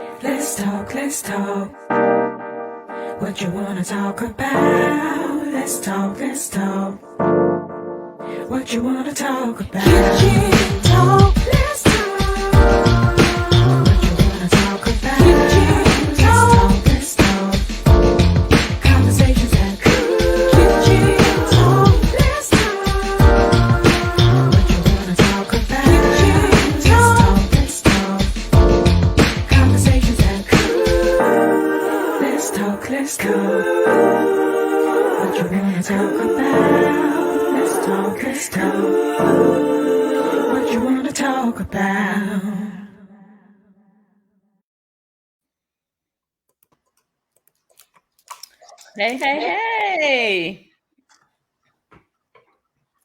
Let's talk, let's talk. What you wanna talk about? Let's talk, let's talk. What you wanna talk about? Kitchen talk, let's talk. What you wanna talk about? Kitchen talk, let's talk. Conversations that cool. Kitchen talk, let's talk. What you wanna talk about? Kitchen talk, let's talk. Conversations that cool. Let's talk, let's talk. What you wanna talk about? Let's talk, let's talk. What you wanna talk about? Hey, hey, hey.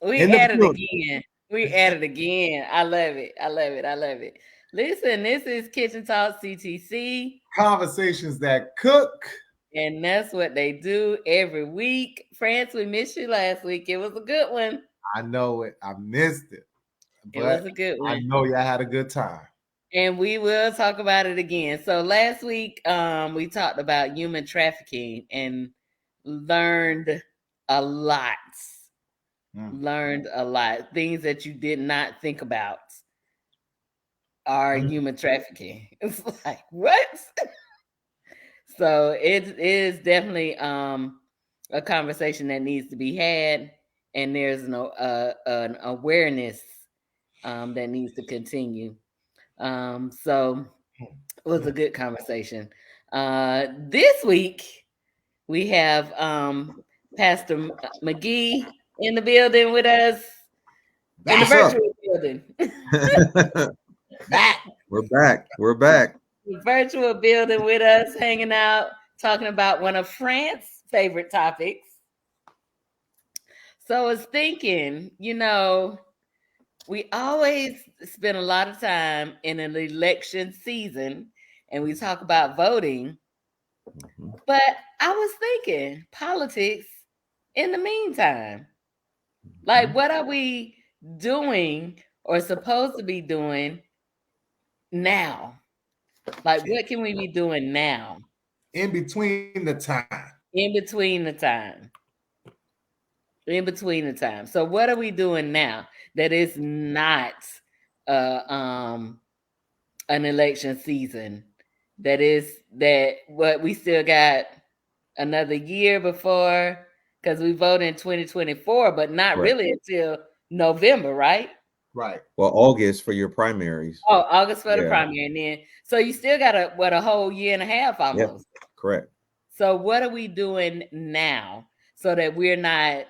We In the at it building. again. We at it again. I love it. I love it. I love it. Listen, this is Kitchen Talk CTC, Conversations that cook. and that's what they do every week. France, we missed you last week. It was a good one. I know it. I missed it. It was But a good I one. know y'all had a good time. And we will talk about it again. So last week, we talked about human trafficking and learned a lot. Learned a lot. Things that you did not think about are human trafficking. It's like, what? So it is definitely a conversation that needs to be had, and there's an awareness that needs to continue. So it was a good conversation. This week we have Pastor McGhee in the building with us in the What's up? virtual building. We're back. We're back. Virtual building with us, hanging out, talking about one of France's favorite topics. So I was thinking, we always spend a lot of time in an election season and we talk about voting. But I was thinking politics in the meantime. Like, what are we doing or supposed to be doing now? Like, what can we be doing now? In between the time. In between the time. In between the time. So what are we doing now that is not an election season? That what we still got another year before, because we vote in 2024, but not Right. really until November, right? Right. Well, August for your primaries. Oh, August for the Yeah. primary, and then so you still got a whole year and a half Yep. almost. Correct. So what are we doing now so that we're not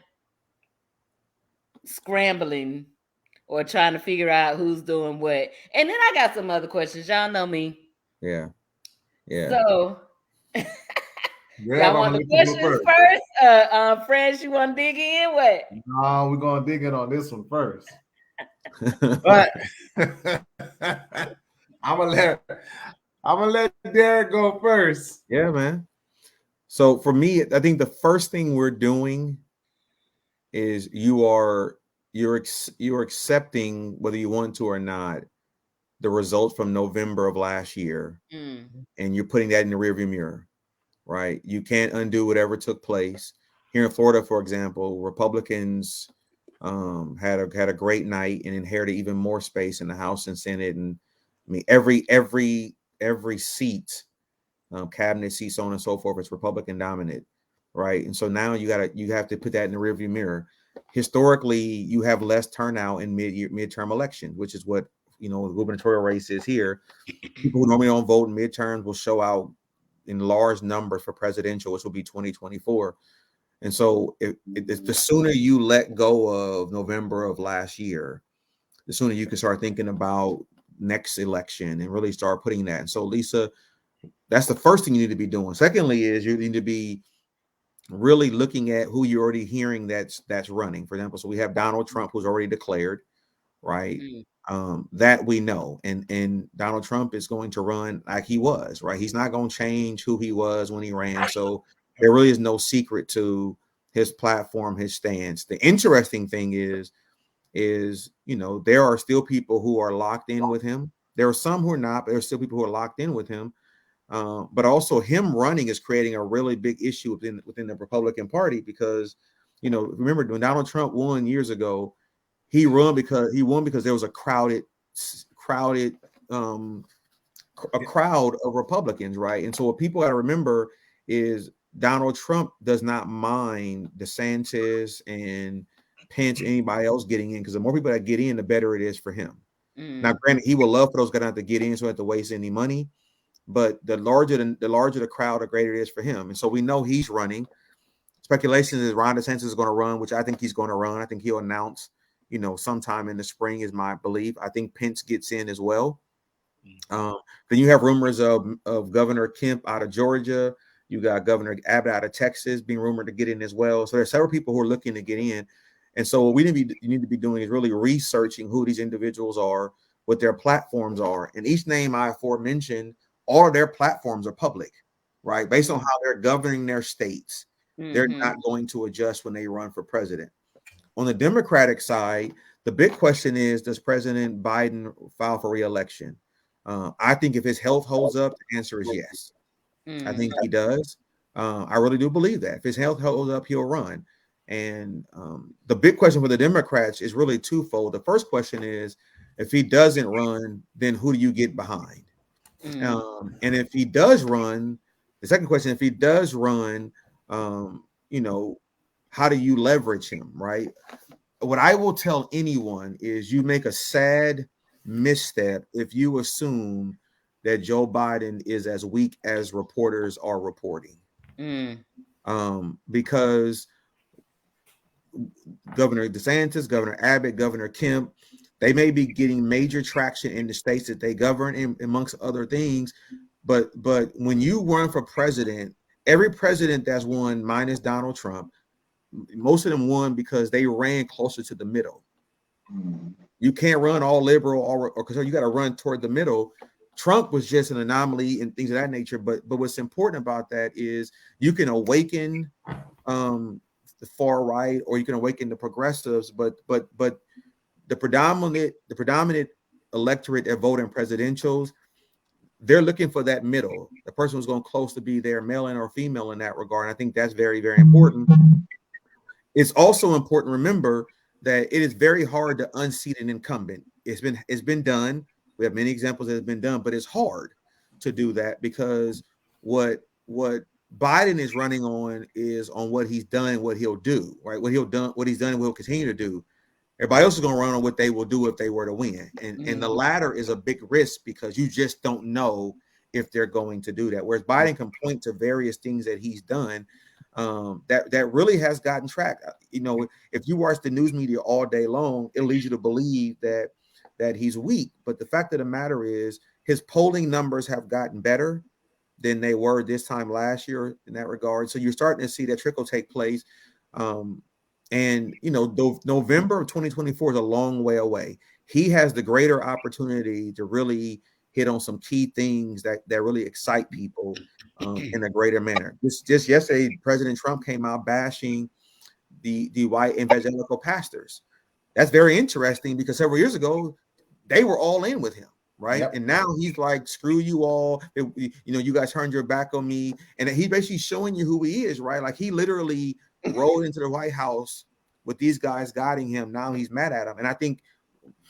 scrambling or trying to figure out who's doing what? And then I got some other questions. Y'all know me. Yeah. Yeah. So Yeah, y'all want the I'm gonna let you questions go first? Friends, you want to dig in? What? No, we're gonna dig in on this one first. But I'm gonna let Darrick go first. Yeah, man. So for me, I think the first thing we're doing is you're accepting, whether you want to or not, the results from November of last year, and you're putting that in the rearview mirror, right? You can't undo whatever took place. Here in Florida, for example, Republicans had a great night and inherited even more space in the House and Senate, and I mean every seat, cabinet seat, so on and so forth, it's Republican dominant, right? And so now you have to put that in the rearview mirror. Historically, you have less turnout in midterm elections, which is what the gubernatorial race is here. People who normally don't vote in midterms will show out in large numbers for presidential, which will be 2024. And so the sooner you let go of November of last year, the sooner you can start thinking about next election and really start putting that. And so, Lisa, that's the first thing you need to be doing. Secondly, is you need to be really looking at who you're already hearing that's running. For example, so we have Donald Trump, who's already declared, right? That we know. And Donald Trump is going to run like he was, right? He's not going to change who he was when he ran. So there really is no secret to his platform, his stance. The interesting thing is there are still people who are locked in with him. There are some who are not, but there are still people who are locked in with him. But also him running is creating a really big issue within the Republican Party because, remember when Donald Trump won years ago, he won because there was a crowd of Republicans, right? And so what people got to remember is Donald Trump does not mind DeSantis and Pence, anybody else getting in, because the more people that get in, the better it is for him. Now, granted, he would love for those guys not to get in, so have to waste any money. But the larger the crowd, the greater it is for him. And so we know he's running. Speculation is Ron DeSantis is going to run, which I think he's going to run. I think he'll announce, sometime in the spring is my belief. I think Pence gets in as well. Then you have rumors of Governor Kemp out of Georgia. You got Governor Abbott out of Texas being rumored to get in as well. So there's several people who are looking to get in. And so what you need to be doing is really researching who these individuals are, what their platforms are. And each name I aforementioned, all of their platforms are public, right? Based on how they're governing their states. They're not going to adjust when they run for president. On the Democratic side, the big question is, does President Biden file for re-election? I think if his health holds up, the answer is yes. I think he does. I really do believe that. If his health holds up, he'll run. And the big question for the Democrats is really twofold. The first question is, if he doesn't run, then who do you get behind? And if he does run, the second question, if he does run, how do you leverage him, right? What I will tell anyone is you make a sad misstep if you assume that Joe Biden is as weak as reporters are reporting. Because Governor DeSantis, Governor Abbott, Governor Kemp, they may be getting major traction in the states that they govern, amongst other things. But when you run for president, every president that's won, minus Donald Trump, most of them won because they ran closer to the middle. You can't run all liberal or because you got to run toward the middle. Trump was just an anomaly and things of that nature. But what's important about that is you can awaken the far right, or you can awaken the progressives. But the predominant electorate that vote in presidentials, they're looking for that middle. The person who's going close to be there, male or female in that regard. And I think that's very, very important. It's also important to remember that it is very hard to unseat an incumbent. It's been done. We have many examples that have been done, but it's hard to do that because what Biden is running on is on what he's done and what he'll do, right? What he's done and what he'll continue to do. Everybody else is going to run on what they will do if they were to win. And the latter is a big risk because you just don't know if they're going to do that. Whereas Biden can point to various things that he's done that really has gotten track. If you watch the news media all day long, it leads you to believe that he's weak. But the fact of the matter is his polling numbers have gotten better than they were this time last year in that regard. So you're starting to see that trickle take place. November of 2024 is a long way away. He has the greater opportunity to really hit on some key things that really excite people in a greater manner. Just yesterday, President Trump came out bashing the white evangelical pastors. That's very interesting because several years ago, they were all in with him, right? Yep. And now he's like, screw you all. You guys turned your back on me. And he's basically showing you who he is, right? Like he literally rolled into the White House with these guys guiding him. Now he's mad at him. And I think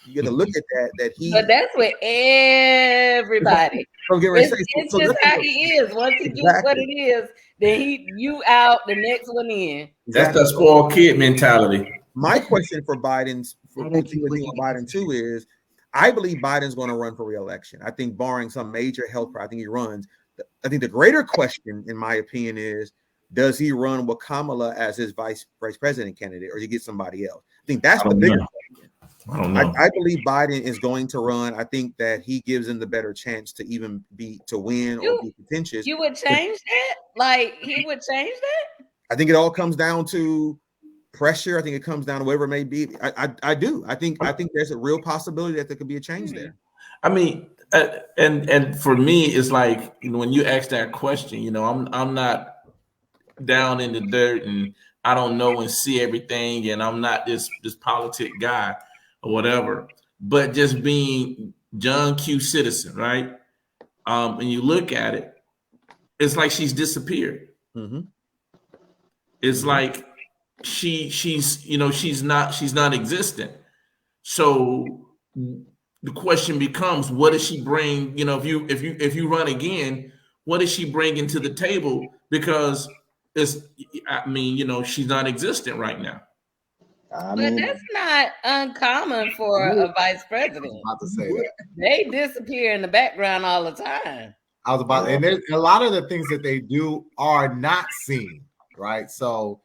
you got to look at that he. But that's with everybody. It's just how he is. Once he gets what it is, then you out, the next one in. That's the spoiled kid mentality. My question for Biden too is, I believe Biden's going to run for re-election. I think barring some major health problem, I think he runs. I think the greater question, in my opinion, is does he run with Kamala as his vice president candidate, or does he get somebody else? I think that's the bigger question. I don't know. I believe Biden is going to run. I think that he gives him the better chance to even to win or be contentious. You would change that? Like he would change that? I think it all comes down to pressure. I think it comes down to whatever it may be. I do. I think there's a real possibility that there could be a change there. I mean, and for me, it's like when you ask that question, I'm not down in the dirt and I don't know and see everything, and I'm not this politic guy or whatever. But just being John Q. Citizen, right? And you look at it, it's like she's disappeared. Mm-hmm. It's like she's you know she's not existent. So the question becomes, what does she bring? You know, if you run again, what does she bring into the table? Because I mean, you know, she's not existent right now. But that's not uncommon for a vice president. I was about to say that. They disappear in the background all the time. I was about, and there's a lot of the things that they do are not seen, right? So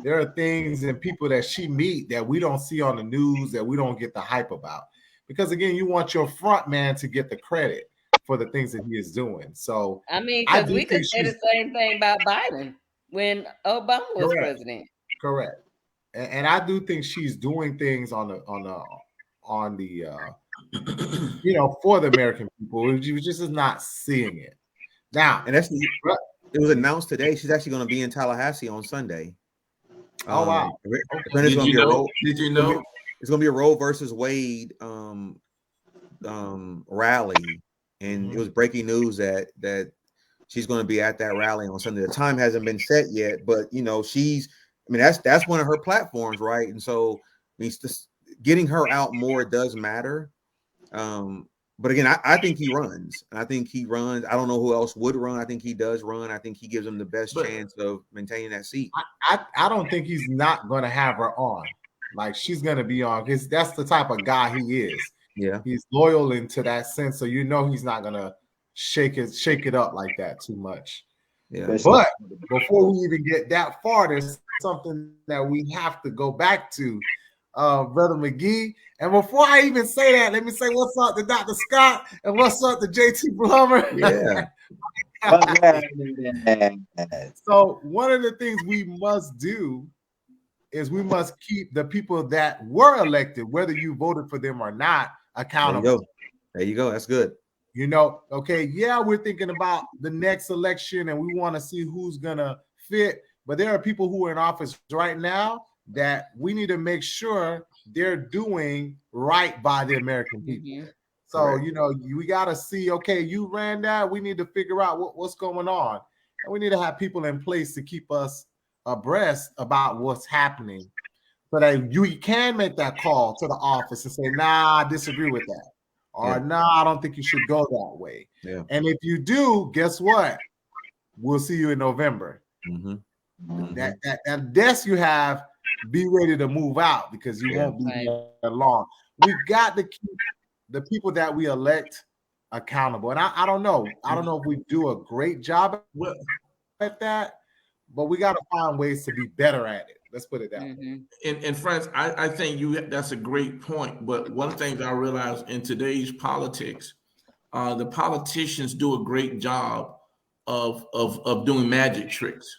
there are things and people that she meet that we don't see on the news, that we don't get the hype about. Because again, you want your front man to get the credit for the things that he is doing. So I mean, because we could say the same thing about Biden when Obama was president. Correct. And I do think she's doing things on the you know, for the American people. She just is not seeing it now. And it was announced today. She's actually going to be in Tallahassee on Sunday. Oh wow! Did you know? It's going to be a Roe versus Wade rally, and it was breaking news that she's going to be at that rally on Sunday. The time hasn't been set yet, but you know that's one of her platforms, right? And so I mean, getting her out more does matter. But again, I think he runs, and I think he runs. I don't know who else would run. I think he does run. I think he gives him the best chance of maintaining that seat. I don't think he's not going to have her on. Like she's going to be on because that's the type of guy he is. Yeah, he's loyal into that sense, so you know he's not going to shake it up like that too much. Yeah, but before we even get that far, there's something that we have to go back to. Brother McGhee. And before I even say that, let me say what's up to Dr. Scott and what's up to JT Blummer. Yeah. So one of the things we must do is we must keep the people that were elected, whether you voted for them or not, accountable. There you go. That's good. You know, okay, yeah, we're thinking about the next election and we want to see who's gonna fit, but there are people who are in office right now that we need to make sure they're doing right by the American people. Mm-hmm. So, you know, we got to see, okay, you ran that. We need to figure out what's going on. And we need to have people in place to keep us abreast about what's happening so that you can make that call to the office and say, nah, I disagree with that. Or, nah, I don't think you should go that way. Yeah. And if you do, guess what? We'll see you in November. Mm-hmm. Mm-hmm. That desk you have, be ready to move out because you won't be there long. We've got to keep the people that we elect accountable. And I don't know. I don't know if we do a great job at that, but we got to find ways to be better at it. Let's put it that way. And friends, I think that's a great point. But one thing that I realize in today's politics, the politicians do a great job of doing magic tricks.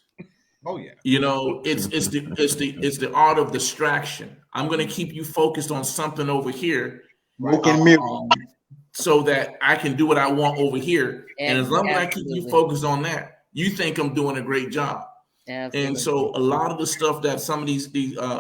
Oh yeah. You know, it's the art of distraction. I'm going to keep you focused on something over here, so that I can do what I want over here. And as long as I keep you focused on that, you think I'm doing a great job. Absolutely. And so a lot of the stuff that some of these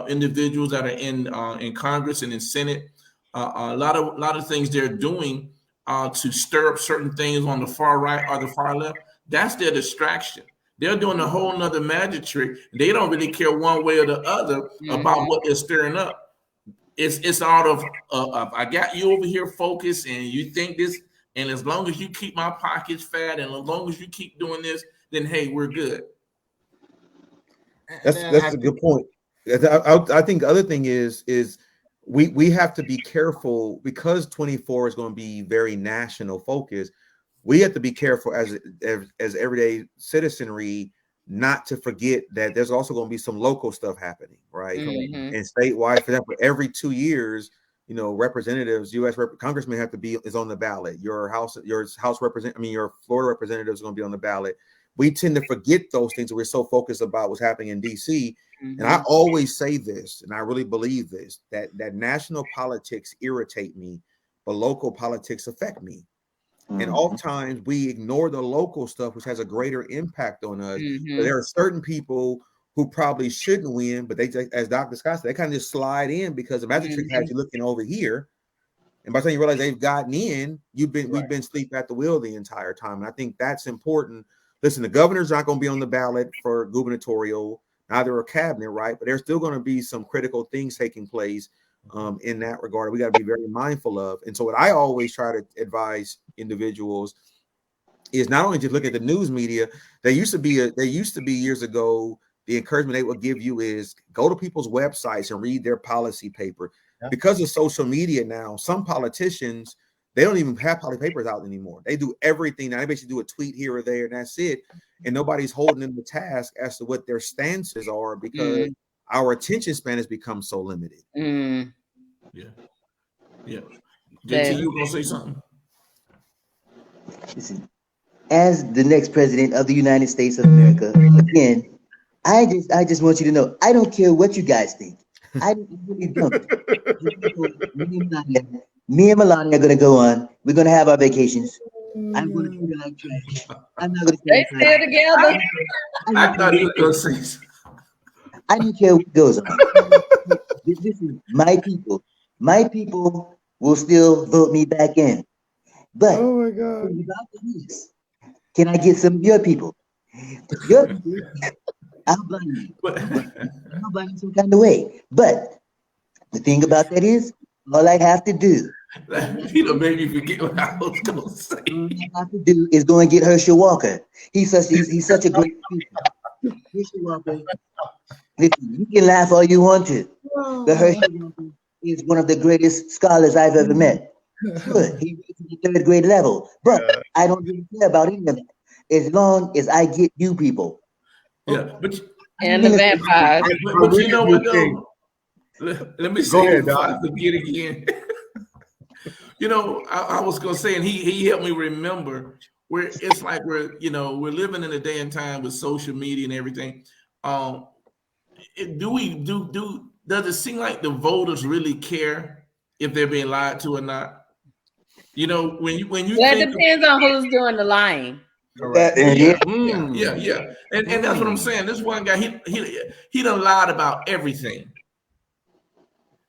individuals that are in Congress and in Senate, a lot of things they're doing to stir up certain things on the far right or the far left, that's their distraction. They're doing a whole nother magic trick. They don't really care one way or the other about what they're stirring up. It's out of I got you over here focused, and you think this, and as long as you keep my pockets fat, and as long as you keep doing this, then hey, we're good. That's a good point. I think the other thing is we have to be careful because 24 is going to be very national focused. We have to be careful as everyday citizenry not to forget that there's also going to be some local stuff happening, right? Mm-hmm. And statewide, for example, every 2 years, you know, representatives, U.S. congressmen have to is on the ballot. Your Florida representative is going to be on the ballot. We tend to forget those things. We're so focused about what's happening in D.C. Mm-hmm. And I always say this, and I really believe this, that national politics irritate me, but local politics affect me. Mm-hmm. And oftentimes we ignore the local stuff, which has a greater impact on us. Mm-hmm. There are certain people who probably shouldn't win, but they, as Dr. Scott said, they kind of just slide in because the magic trick has you looking over here. And by the time you realize they've gotten in, we've been asleep at the wheel the entire time. And I think that's important. listen, the governor's not going to be on the ballot for gubernatorial, neither a cabinet, right? But there's still going to be some critical things taking place in that regard. We got to be very mindful of. And so what I always try to advise individuals is not only just look at the news media. There used to be years ago, the encouragement they would give you is go to people's websites and read their policy paper. Yeah. Because of social media now, some politicians, they don't even have policy papers out anymore. They do everything. Now they basically do a tweet here or there, and that's it. And nobody's holding them to task as to what their stances are because our attention span has become so limited. Yeah. JT, you gonna say something? Listen, as the next president of the United States of America, again, I just want you to know, I don't care what you guys think. I really don't. Me and Melania are gonna go on. We're gonna have our vacations. I'm gonna treat her like trash. I'm not gonna. They still together. I thought you were gonna say something. I don't care what goes on. This is my people. My people will still vote me back in. But oh my God, can I get some of your people? Your people, I'll buy you. I'll buy you some kind of way. But the thing about that is, all I have to do. You know, maybe forget what I was gonna say. All I have to do is go and get Herschel Walker. He's such a great speaker. Herschel Walker. Listen, you can laugh all you want to, but Herschel Walker is one of the greatest scholars I've ever met. Good. He reads to the third grade level, but I don't really care about any of that as long as I get you people. Yeah, but and the vampires. But you know what though? Let me say it before I forget again. You know, I was gonna say, and he helped me remember where it's like we're living in a day and time with social media and everything. Does it seem like the voters really care if they're being lied to or not? You know, when you well, it depends on who's doing the lying. Yeah. And that's what I'm saying. This one guy, he done lied about everything.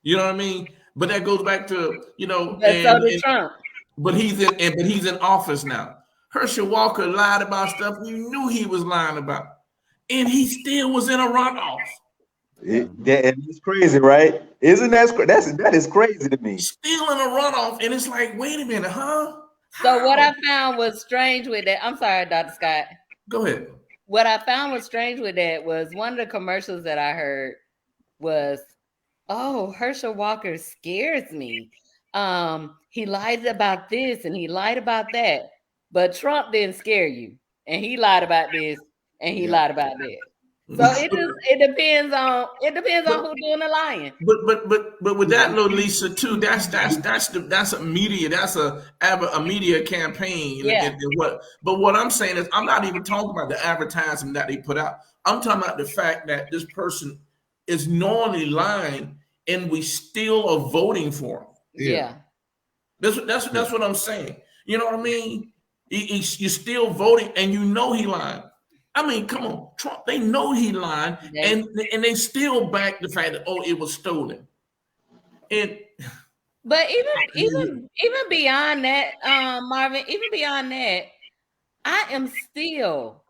You know what I mean? But that goes back to, so did Trump. But he's in office now. Herschel Walker lied about stuff we knew he was lying about, and he still was in a runoff. It's crazy, right? Isn't that is crazy to me? Still in a runoff, and it's like, wait a minute, huh? So what I found was strange with that. I'm sorry, Dr. Scott. Go ahead. What I found was strange with that was one of the commercials that I heard was, "Oh, Herschel Walker scares me. He lied about this and he lied about that, but Trump didn't scare you, and he lied about this and he lied about that." So it depends on who's doing the lying. But with that little Lisa too, that's a media, that's a media campaign. Yeah. But what I'm saying is, I'm not even talking about the advertising that they put out. I'm talking about the fact that this person is knowingly lying, and we still are voting for him. Yeah. That's what I'm saying. You know what I mean? You're still voting, and you know he lying. I mean, come on, Trump. They know he lied, and they still back the fact that it was stolen. But even beyond that, Marvin, even beyond that, I am still,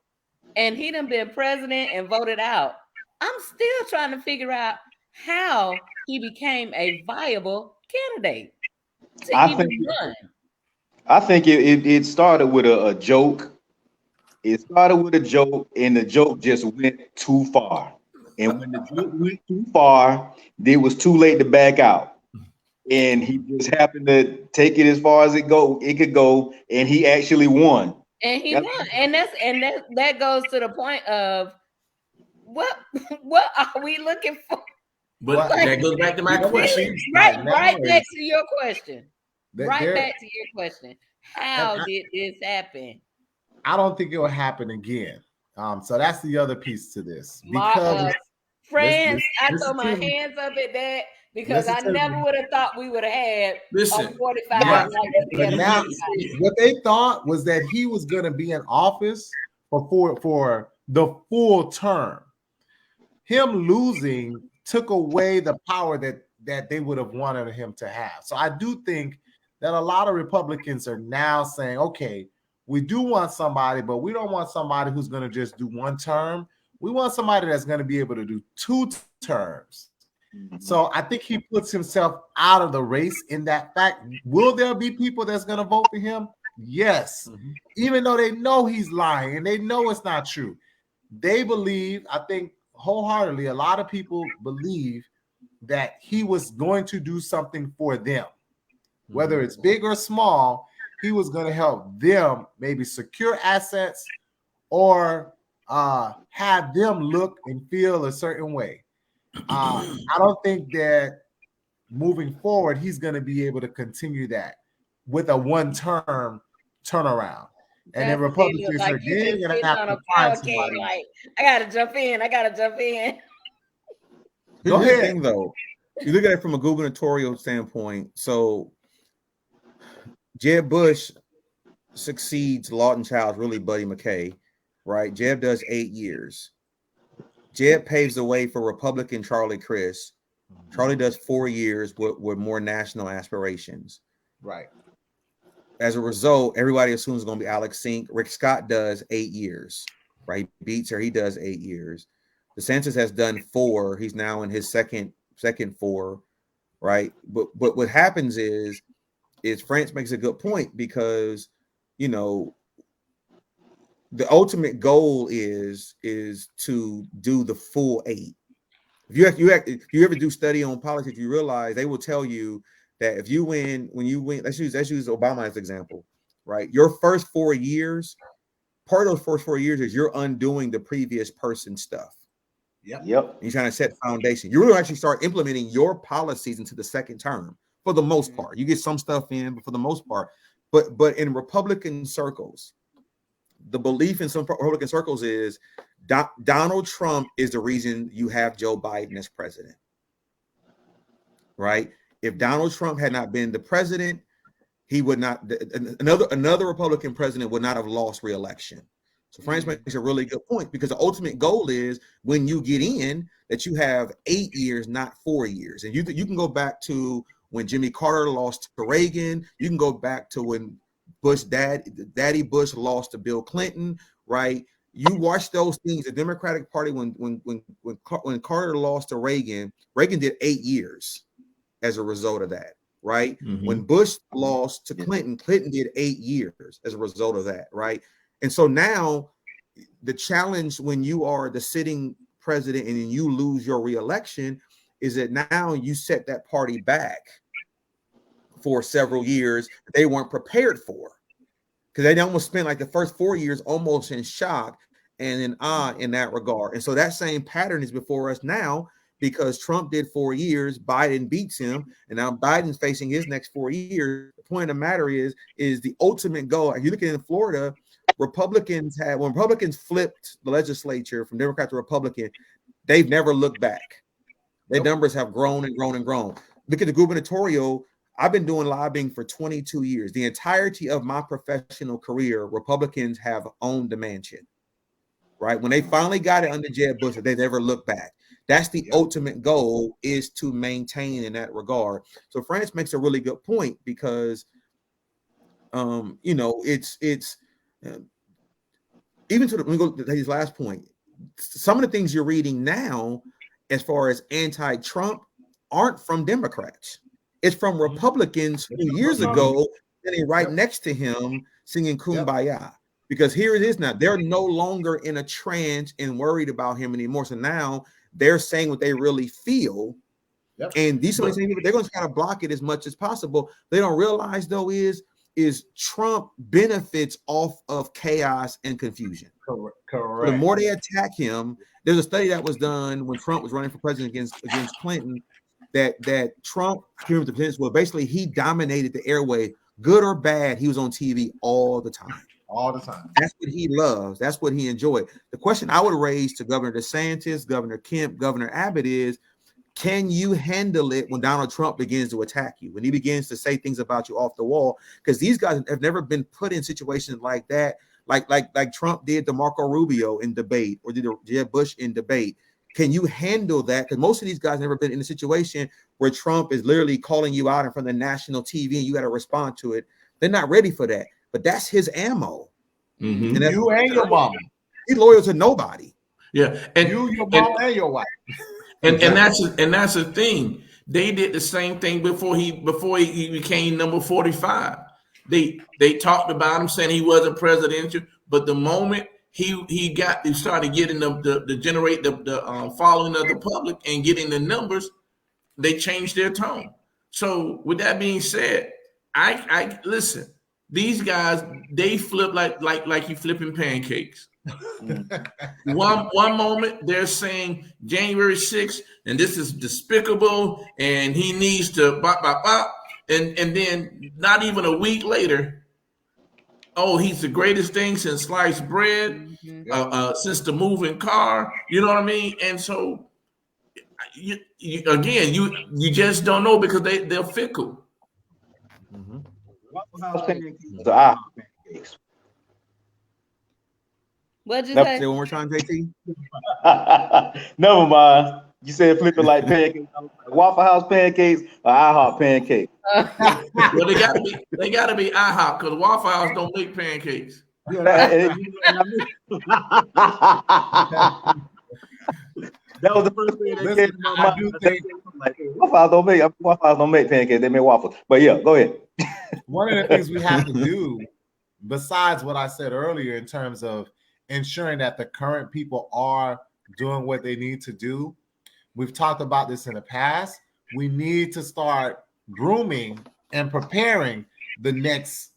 and he done been president and voted out. I'm still trying to figure out how he became a viable candidate to even run. I think it started with a joke. It started with a joke, and the joke just went too far. And when the joke went too far, it was too late to back out. And he just happened to take it as far as it could go, and he actually won. And he won. And that goes to the point of what are we looking for? But that goes back to my question. Right back to your question. Back to your question. How did this happen? I don't think it will happen again. So that's the other piece to this. Because friends, I throw my hands up at that because I never would have thought we would have had a 45. But now, what they thought was that he was going to be in office for the full term. Him losing took away the power that they would have wanted him to have. So I do think that a lot of Republicans are now saying, okay, we do want somebody, but we don't want somebody who's going to just do one term. We want somebody that's going to be able to do 2 terms. So I think he puts himself out of the race in that fact. Will there be people that's going to vote for him? Yes. Even though they know he's lying and they know it's not true. They believe, I think wholeheartedly, a lot of people believe that he was going to do something for them. Whether it's big or small, he was going to help them maybe secure assets or have them look and feel a certain way. I don't think that moving forward, he's going to be able to continue that with a one-term turnaround. And then Republicans like are again going to have on to a find power somebody. king, like, I got to jump in. Go Here's the ahead. thing, though. You look at it from a gubernatorial standpoint. So Jeb Bush succeeds Lawton Childs, really Buddy McKay, right? Jeb does 8 years. Jeb paves the way for Republican Charlie Crist. Charlie does 4 years with more national aspirations. Right. As a result, everybody assumes it's going to be Alex Sink. Rick Scott does 8 years, right? He beats her. He does 8 years. DeSantis has done 4. He's now in his second 4, right? But what happens is France makes a good point because, you know, the ultimate goal is to do the full 8. If you ever do study on politics, you realize they will tell you that if you win, let's use Obama as an example, right? Your first 4 years, part of those first 4 years is you're undoing the previous person's stuff. Yep. You're trying to set foundation. You really actually start implementing your policies into the second term for the most part. You get some stuff in, but for the most part. But in Republican circles, the belief in some Republican circles is Donald Trump is the reason you have Joe Biden as president, right? If Donald Trump had not been the president, he would not. Another Republican president would not have lost re-election. So France makes a really good point because the ultimate goal is when you get in that you have 8 years, not 4 years. And you can go back to when Jimmy Carter lost to Reagan. You can go back to when Daddy Bush lost to Bill Clinton, right? You watch those things. The Democratic Party, when Carter lost to Reagan did 8 years as a result of that, right? When Bush lost to Clinton did 8 years as a result of that, right? And so now the challenge when you are the sitting president and you lose your reelection is that now you set that party back for several years they weren't prepared for, because they almost spent like the first 4 years almost in shock and in awe in that regard. And so that same pattern is before us now because Trump did 4 years, Biden beats him, and now Biden's facing his next 4 years. The point of the matter is the ultimate goal. If you look at in Florida, when Republicans flipped the legislature from Democrat to Republican, they've never looked back. Their numbers have grown and grown and grown. Look at the gubernatorial. I've been doing lobbying for 22 years. The entirety of my professional career, Republicans have owned the mansion, right? When they finally got it under Jeb Bush, they never looked back. That's the ultimate goal, is to maintain in that regard. So France makes a really good point because, it's even to let me go to his last point. Some of the things you're reading now, as far as anti-Trump, aren't from Democrats. It's from Republicans who years ago sitting right next to him singing Kumbaya. Because here it is now. They're no longer in a trance and worried about him anymore. So now they're saying what they really feel. And these are the same people, they're going to try to block it as much as possible. They don't realize, though, is Trump benefits off of chaos and confusion. Correct. So the more they attack him, there's a study that was done when Trump was running for president against Clinton that Trump, basically he dominated the airway, good or bad. He was on TV all the time. All the time. That's what he loves. That's what he enjoyed. The question I would raise to Governor DeSantis, Governor Kemp, Governor Abbott is, can you handle it when Donald Trump begins to attack you, when he begins to say things about you off the wall? Because these guys have never been put in situations like that, like Trump did to Marco Rubio in debate or did Jeb Bush in debate. Can you handle that? Because most of these guys have never been in a situation where Trump is literally calling you out in front of national TV and you got to respond to it. They're not ready for that. But that's his ammo. Mm-hmm. And that's, You and your mama. he's loyal to nobody. Yeah, and You, your mama, and your wife. and that's the thing. They did the same thing before he became number 45. They talked about him saying he wasn't presidential, but the moment he started getting the generate the following of the public and getting the numbers, they changed their tone. So with that being said, I listen. These guys, they flip like you flipping pancakes. One moment they're saying January 6th, and this is despicable, and he needs to bop, bop, bop. And then not even a week later, oh, he's the greatest thing since sliced bread, since the moving car. You know what I mean? And so you just don't know because they're fickle. Mm-hmm. Waffle House pancakes are IHOP pancakes. What'd you Nope. say? Say one more time, JT. Never mind. You said flipping like pancakes. Waffle House pancakes or IHOP pancakes? Well, they gotta be IHOP because Waffle House don't make pancakes. That was the first thing that came to my mind. I do think Like, Waffle House don't make pancakes, they make waffles. But yeah, go ahead. one of the things we have to do, besides what I said earlier in terms of ensuring that the current people are doing what they need to do, we've talked about this in the past. We need to start grooming and preparing the next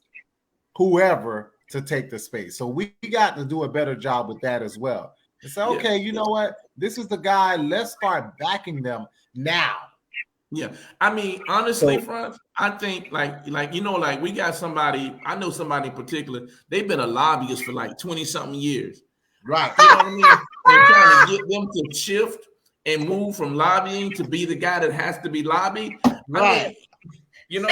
whoever to take the space. So we got to do a better job with that as well. And say, okay, you know what? This is the guy. Let's start backing them now. Yeah, I mean, honestly, Franz, I think like we got somebody. I know somebody in particular. They've been a lobbyist for like 20-something years. Right. You know what I mean? And trying to get them to shift and move from lobbying to be the guy that has to be lobbied. Right. I mean, you know.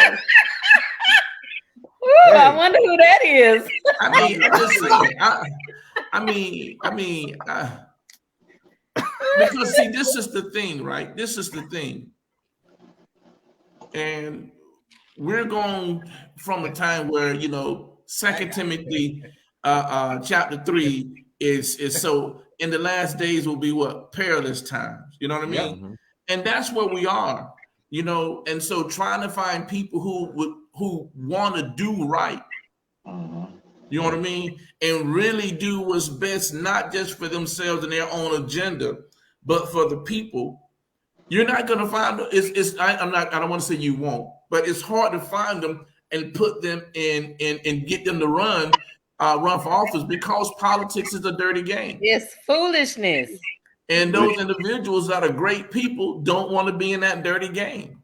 Ooh, I wonder who that is. I mean, I'm just saying. Because see, this is the thing, right? This is the thing. And we're going from a time where, you know, 2 Timothy chapter 3 is so in the last days will be what? Perilous times. You know what I mean? Mm-hmm. And that's where we are, you know. And so trying to find people who want to do right. You know what I mean? And really do what's best, not just for themselves and their own agenda, but for the people. You're not going to find I don't want to say you won't, but it's hard to find them and put them in and get them to run for office because politics is a dirty game. It's foolishness. And those individuals that are great people don't want to be in that dirty game.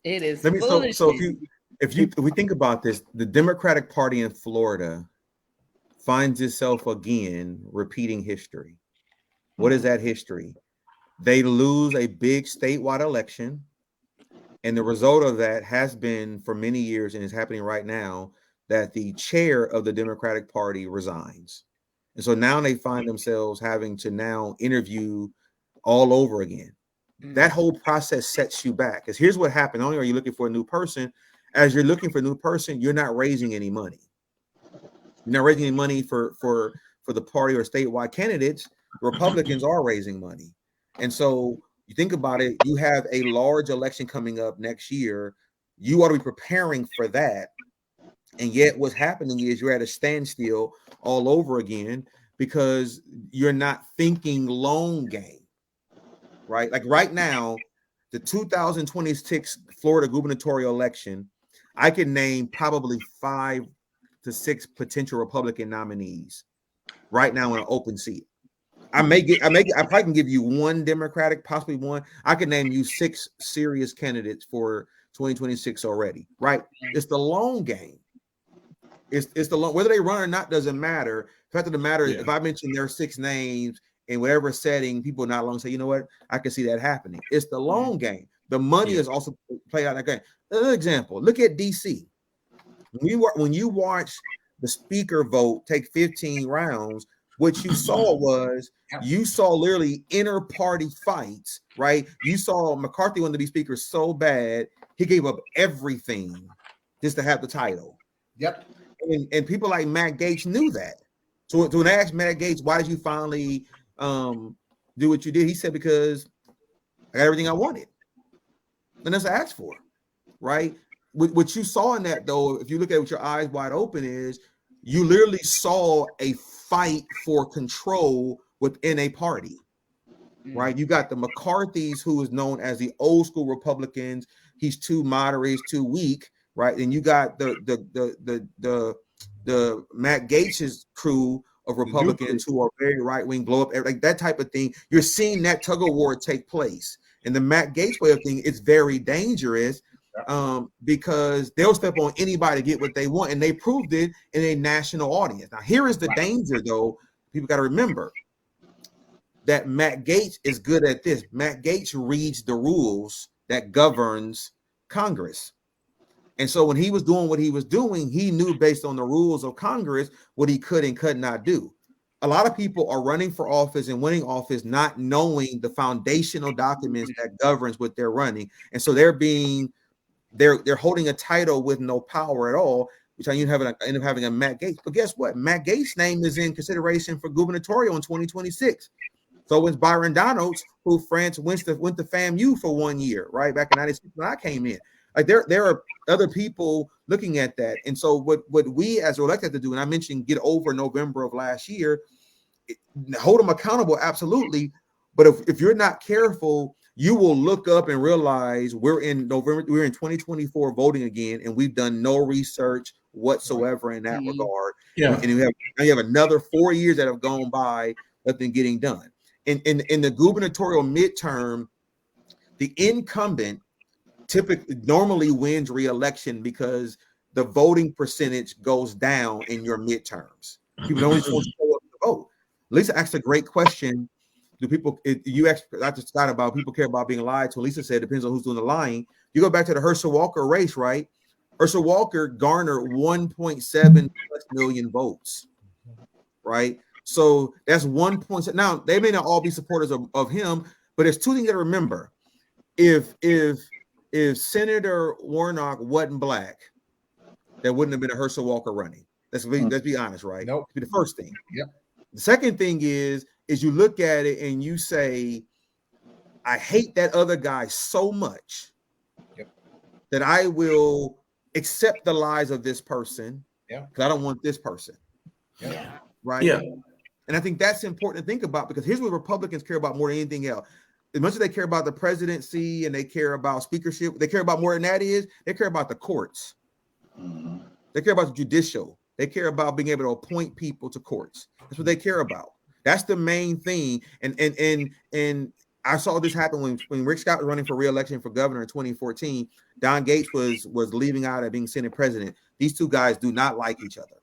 It is So foolishness. if we think about this, the Democratic Party in Florida finds itself again repeating history. What is that history? They lose a big statewide election, and the result of that has been for many years, and is happening right now, that the chair of the Democratic Party resigns. And so now they find themselves having to now interview all over again. That whole process sets you back. Because here's what happened. Not only are you looking for a new person, as you're looking for a new person, you're not raising any money. You're not raising any money for the party or statewide candidates. Republicans are raising money. And so you think about it, you have a large election coming up next year. You ought to be preparing for that. And yet what's happening is you're at a standstill all over again because you're not thinking long game, right? Like right now, the 2026 Florida gubernatorial election, I can name probably 5 to 6 potential Republican nominees right now in an open seat. I probably can give you one Democratic, possibly one. I can name you 6 serious candidates for 2026 already, right? It's the long game. It's the long, whether they run or not doesn't matter. The fact of the matter is, if I mention their 6 names in whatever setting, people not long say, you know what, I can see that happening. It's the long game. The money is also played out in that game. Another example, look at DC. When you watch the speaker vote take 15 rounds, what you saw was literally inner party fights, right? You saw McCarthy wanted to be speaker so bad, he gave up everything just to have the title. Yep. And people like Matt Gaetz knew that. So when I asked Matt Gaetz, why did you finally do what you did? He said, because I got everything I wanted. And that's what I asked for, right? What you saw in that, though, if you look at it with your eyes wide open, is you literally saw a fight for control within a party, right? You got the McCarthy's, who is known as the old school Republicans. He's too moderate, he's too weak, right? And you got the Matt Gaetz's crew of Republicans who are very right wing, blow up, like that type of thing. You're seeing that tug of war take place. And the Matt Gaetz way of thing is very dangerous because they'll step on anybody to get what they want, and they proved it in a national audience. Now, here is the danger, though. People got to remember that Matt Gaetz is good at this. Matt Gaetz reads the rules that governs Congress. And so when he was doing what he was doing, he knew based on the rules of Congress what he could and could not do. A lot of people are running for office and winning office not knowing the foundational documents that governs what they're running. And so they're holding a title with no power at all, which I end up having a Matt Gaetz. But guess what? Matt Gaetz' name is in consideration for gubernatorial in 2026. So is Byron Donalds, who France went to FAMU for 1 year, right? Back in 96 when I came in. Like there are other people looking at that. And so what we as elected have to do, and I mentioned get over November of last year, hold them accountable, absolutely. But if you're not careful, you will look up and realize we're in November, we're in 2024 voting again, and we've done no research whatsoever in that regard. Yeah. And you have another 4 years that have gone by, nothing getting done. In the gubernatorial midterm, the incumbent typically normally wins re-election because the voting percentage goes down in your midterms. People don't just want to show up to vote. Lisa asked a great question. Do people, you asked Dr. Scott about people care about being lied to? Lisa said it depends on who's doing the lying. You go back to the Herschel Walker race, right? Herschel Walker garnered 1.7 million votes, right? So that's 1.7. Now, they may not all be supporters of him, but there's two things to remember. If Senator Warnock wasn't black, there wouldn't have been a Herschel Walker running. Let's be honest, right? Nope. That'd be the first thing. Yep. The second thing is you look at it and you say, I hate that other guy so much that I will accept the lies of this person because I don't want this person. Yeah. Right? Yeah. And I think that's important to think about, because here's what Republicans care about more than anything else. As much as they care about the presidency and they care about speakership, they care about more than that is they care about the courts. They care about the judicial. They care about being able to appoint people to courts. That's what they care about. That's the main thing. And I saw this happen when Rick Scott was running for re-election for governor in 2014. Don Gaetz was leaving out of being Senate president. These two guys do not like each other.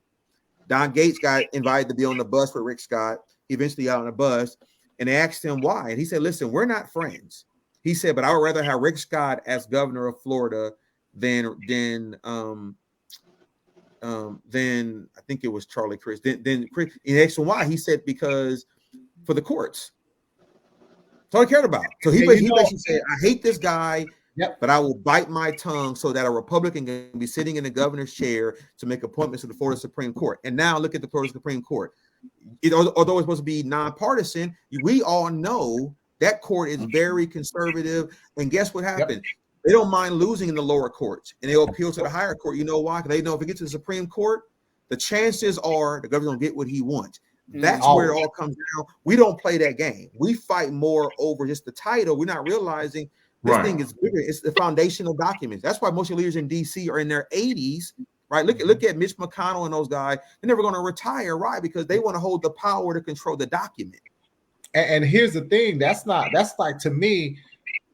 Don Gaetz got invited to be on the bus with Rick Scott. He eventually got on the bus, and they asked him why. And he said, listen, we're not friends. He said, but I would rather have Rick Scott as governor of Florida than I think it was Charlie Crist. Then Chris, he asked him why. He said, because for the courts. That's all he cared about. So he basically said, I hate this guy, but I will bite my tongue so that a Republican can be sitting in the governor's chair to make appointments to the Florida Supreme Court. And now look at the Florida Supreme Court. Although it's supposed to be nonpartisan, we all know that court is very conservative. And guess what happened? They don't mind losing in the lower courts, and they'll appeal to the higher court. You know why? Because they know if it gets to the Supreme Court, the chances are the governor's gonna get what he wants. That's where it all comes down. We don't play that game. We fight more over just the title. We're not realizing this thing is bigger. It's the foundational documents. That's why most of the leaders in DC are in their 80s, right? Look at Mitch McConnell and those guys. They're never going to retire, right? Because they want to hold the power to control the document. And here's the thing. That's like, to me,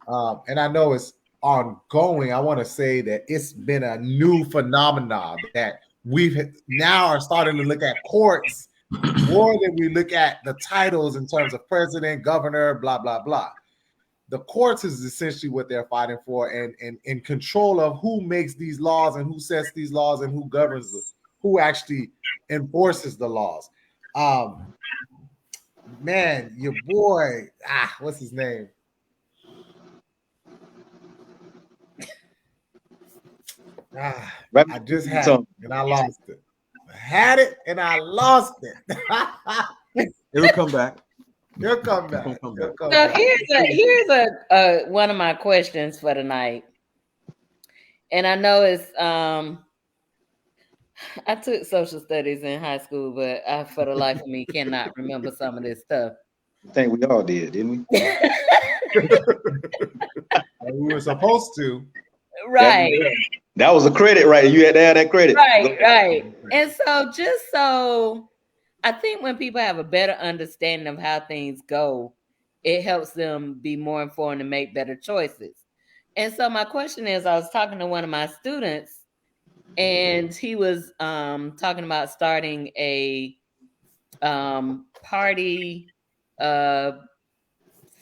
and I know it's ongoing. I want to say that it's been a new phenomenon that we've now are starting to look at courts more than we look at the titles in terms of president, governor, blah, blah, blah. The courts is essentially what they're fighting for, and in control of who makes these laws and who sets these laws and who governs them, who actually enforces the laws. Man, your boy, what's his name? I just had it and I lost it. had it and I lost it. It'll come back. He'll come back. Come He'll back. come So back. here's a one of my questions for tonight, and I know it's I took social studies in high school, but I, for the life of me, cannot remember some of this stuff. I think we all did, didn't we? We were supposed to. Right. That was a credit, right? You had to have that credit. Right. And so just so I think when people have a better understanding of how things go, it helps them be more informed and make better choices. And so my question is, I was talking to one of my students, and he was talking about starting a party,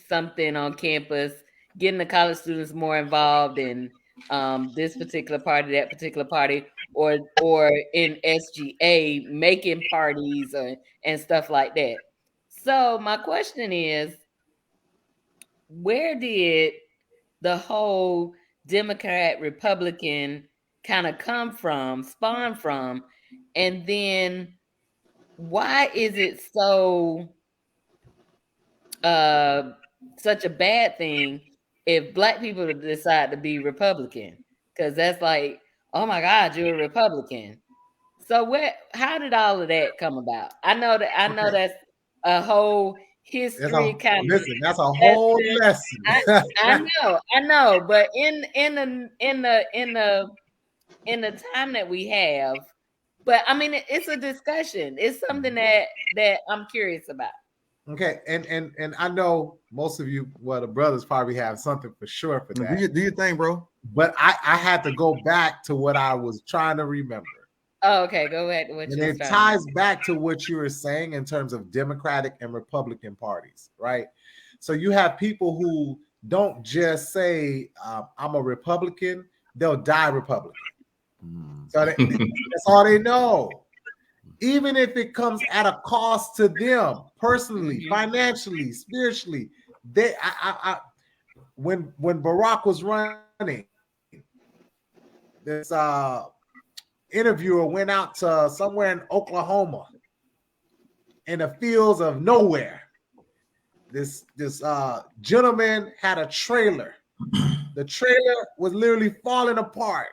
something on campus, getting the college students more involved in this particular party, that particular party, or in SGA making parties and stuff like that. So my question is, where did the whole Democrat Republican kind of spawn from, and then why is it such a bad thing if Black people decide to be Republican? Because that's like, oh my God, you're a Republican. So how did all of that come about? I know that's a whole history kind of. Listen, that's a whole lesson. I know, but in the time that we have, but I mean, it's a discussion. It's something that I'm curious about. Okay, and I know most of you, well, the brothers probably have something for sure for that. Do your thing, bro. But I had to go back to what I was trying to remember. Oh, okay, go back to what you were And it ties back to what you were saying in terms of Democratic and Republican parties, right? So you have people who don't just say, I'm a Republican, they'll die Republican. So that's all they know. Even if it comes at a cost to them personally, financially, spiritually, when Barack was running, this interviewer went out to somewhere in Oklahoma in the fields of nowhere. This gentleman had a trailer. The trailer was literally falling apart.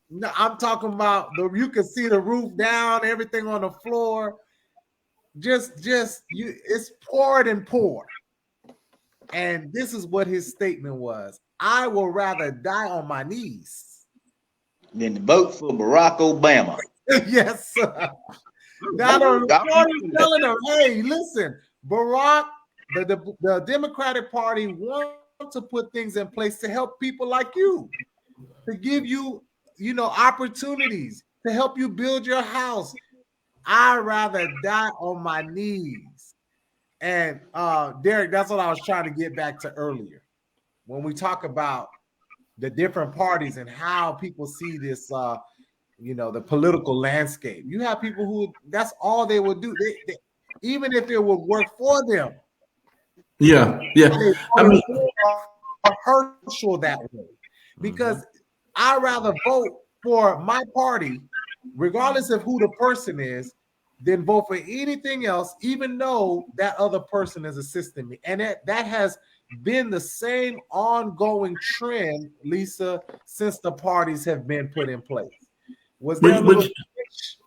No, I'm talking about you can see the roof down, everything on the floor. It's poured and poured. And this is what his statement was: I will rather die on my knees than to vote for Barack Obama. Yes, sir. Now the reporter's telling him, hey, listen, Barack, the Democratic Party wants to put things in place to help people like you, to give you, opportunities, to help you build your house. I'd rather die on my knees. And Darrick, that's what I was trying to get back to earlier. When we talk about the different parties and how people see this, the political landscape. You have people who that's all they would do. They, even if it would work for them. Yeah. I mean, Herschel that way. Because I'd rather vote for my party, regardless of who the person is, than vote for anything else, even though that other person is assisting me. And that has been the same ongoing trend, Lisa, since the parties have been put in place. Was there a little switch?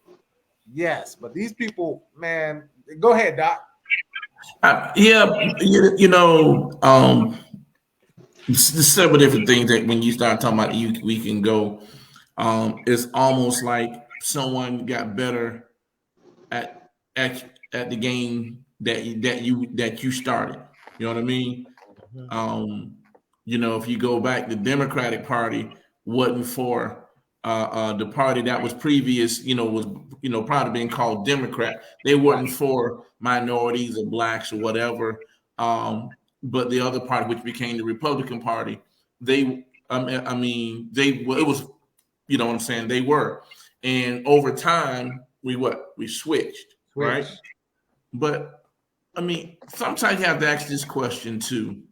Yes, but these people, man, go ahead, Doc. There's several different things that when you start talking about we can go, it's almost like someone got better at the game that you started. You know what I mean? If you go back, the Democratic Party wasn't for the party that was previous, was probably being called Democrat. They wasn't for minorities or blacks or whatever. But the other party, which became the Republican Party, it was, what I'm saying, they were. And over time, we switched, right? But I mean, sometimes you have to ask this question too.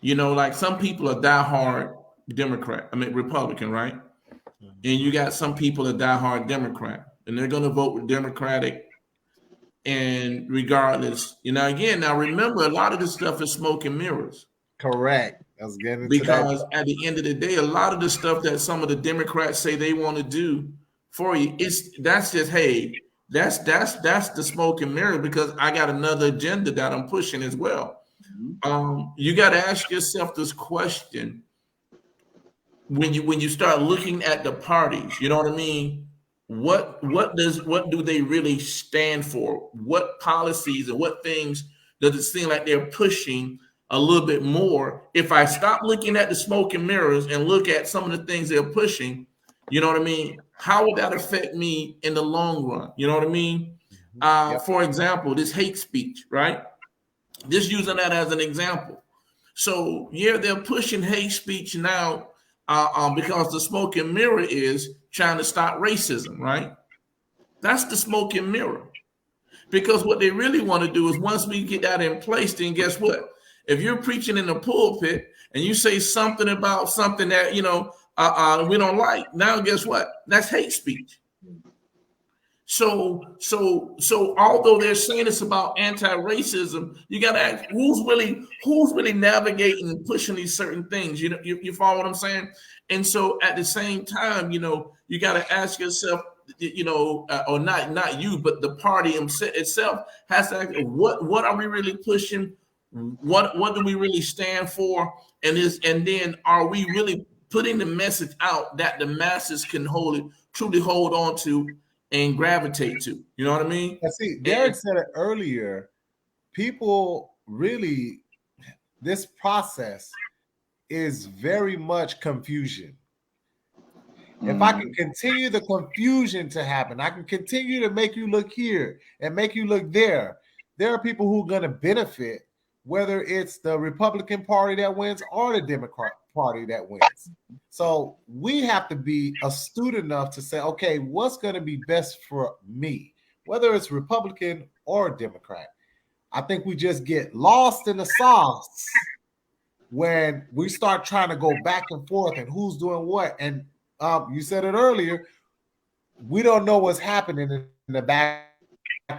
Like some people are diehard Republican, right? And you got some people that diehard Democrat. and they're going to vote with Democratic. And regardless, now remember, a lot of this stuff is smoke and mirrors. Correct. I was getting into Because that. at the end of the day, a lot of the stuff that some of the Democrats say they want to do for you, that's just, hey, that's the smoke and mirror, because I got another agenda that I'm pushing as well. You got to ask yourself this question when you start looking at the parties. You know what I mean? What do they really stand for? What policies and what things does it seem like they're pushing a little bit more? If I stop looking at the smoke and mirrors and look at some of the things they're pushing, you know what I mean? How would that affect me in the long run? You know what I mean? For example, this hate speech, right? Just using that as an example. So yeah, they're pushing hate speech now because the smoke and mirror is trying to stop racism, right? That's the smoke and mirror. Because what they really want to do is, once we get that in place, then guess what? If you're preaching in the pulpit and you say something about something that, we don't like, now guess what? That's hate speech. So although they're saying it's about anti-racism, you got to ask who's really navigating and pushing these certain things. You follow what I'm saying? And so at the same time, you got to ask yourself, or not you, but the party itself has to ask, what are we really pushing? What do we really stand for? And then are we really putting the message out that the masses can truly hold on to and gravitate to? You know what I mean? See, Darrick said it earlier. People really, this process is very much confusion. If I can continue the confusion to happen, I can continue to make you look here and make you look there. There are people who are going to benefit, whether it's the Republican Party that wins or the Democrat Party that wins. So we have to be astute enough to say, okay, what's going to be best for me, whether it's Republican or Democrat. I think we just get lost in the sauce when we start trying to go back and forth and who's doing what. And you said it earlier, we don't know what's happening in the back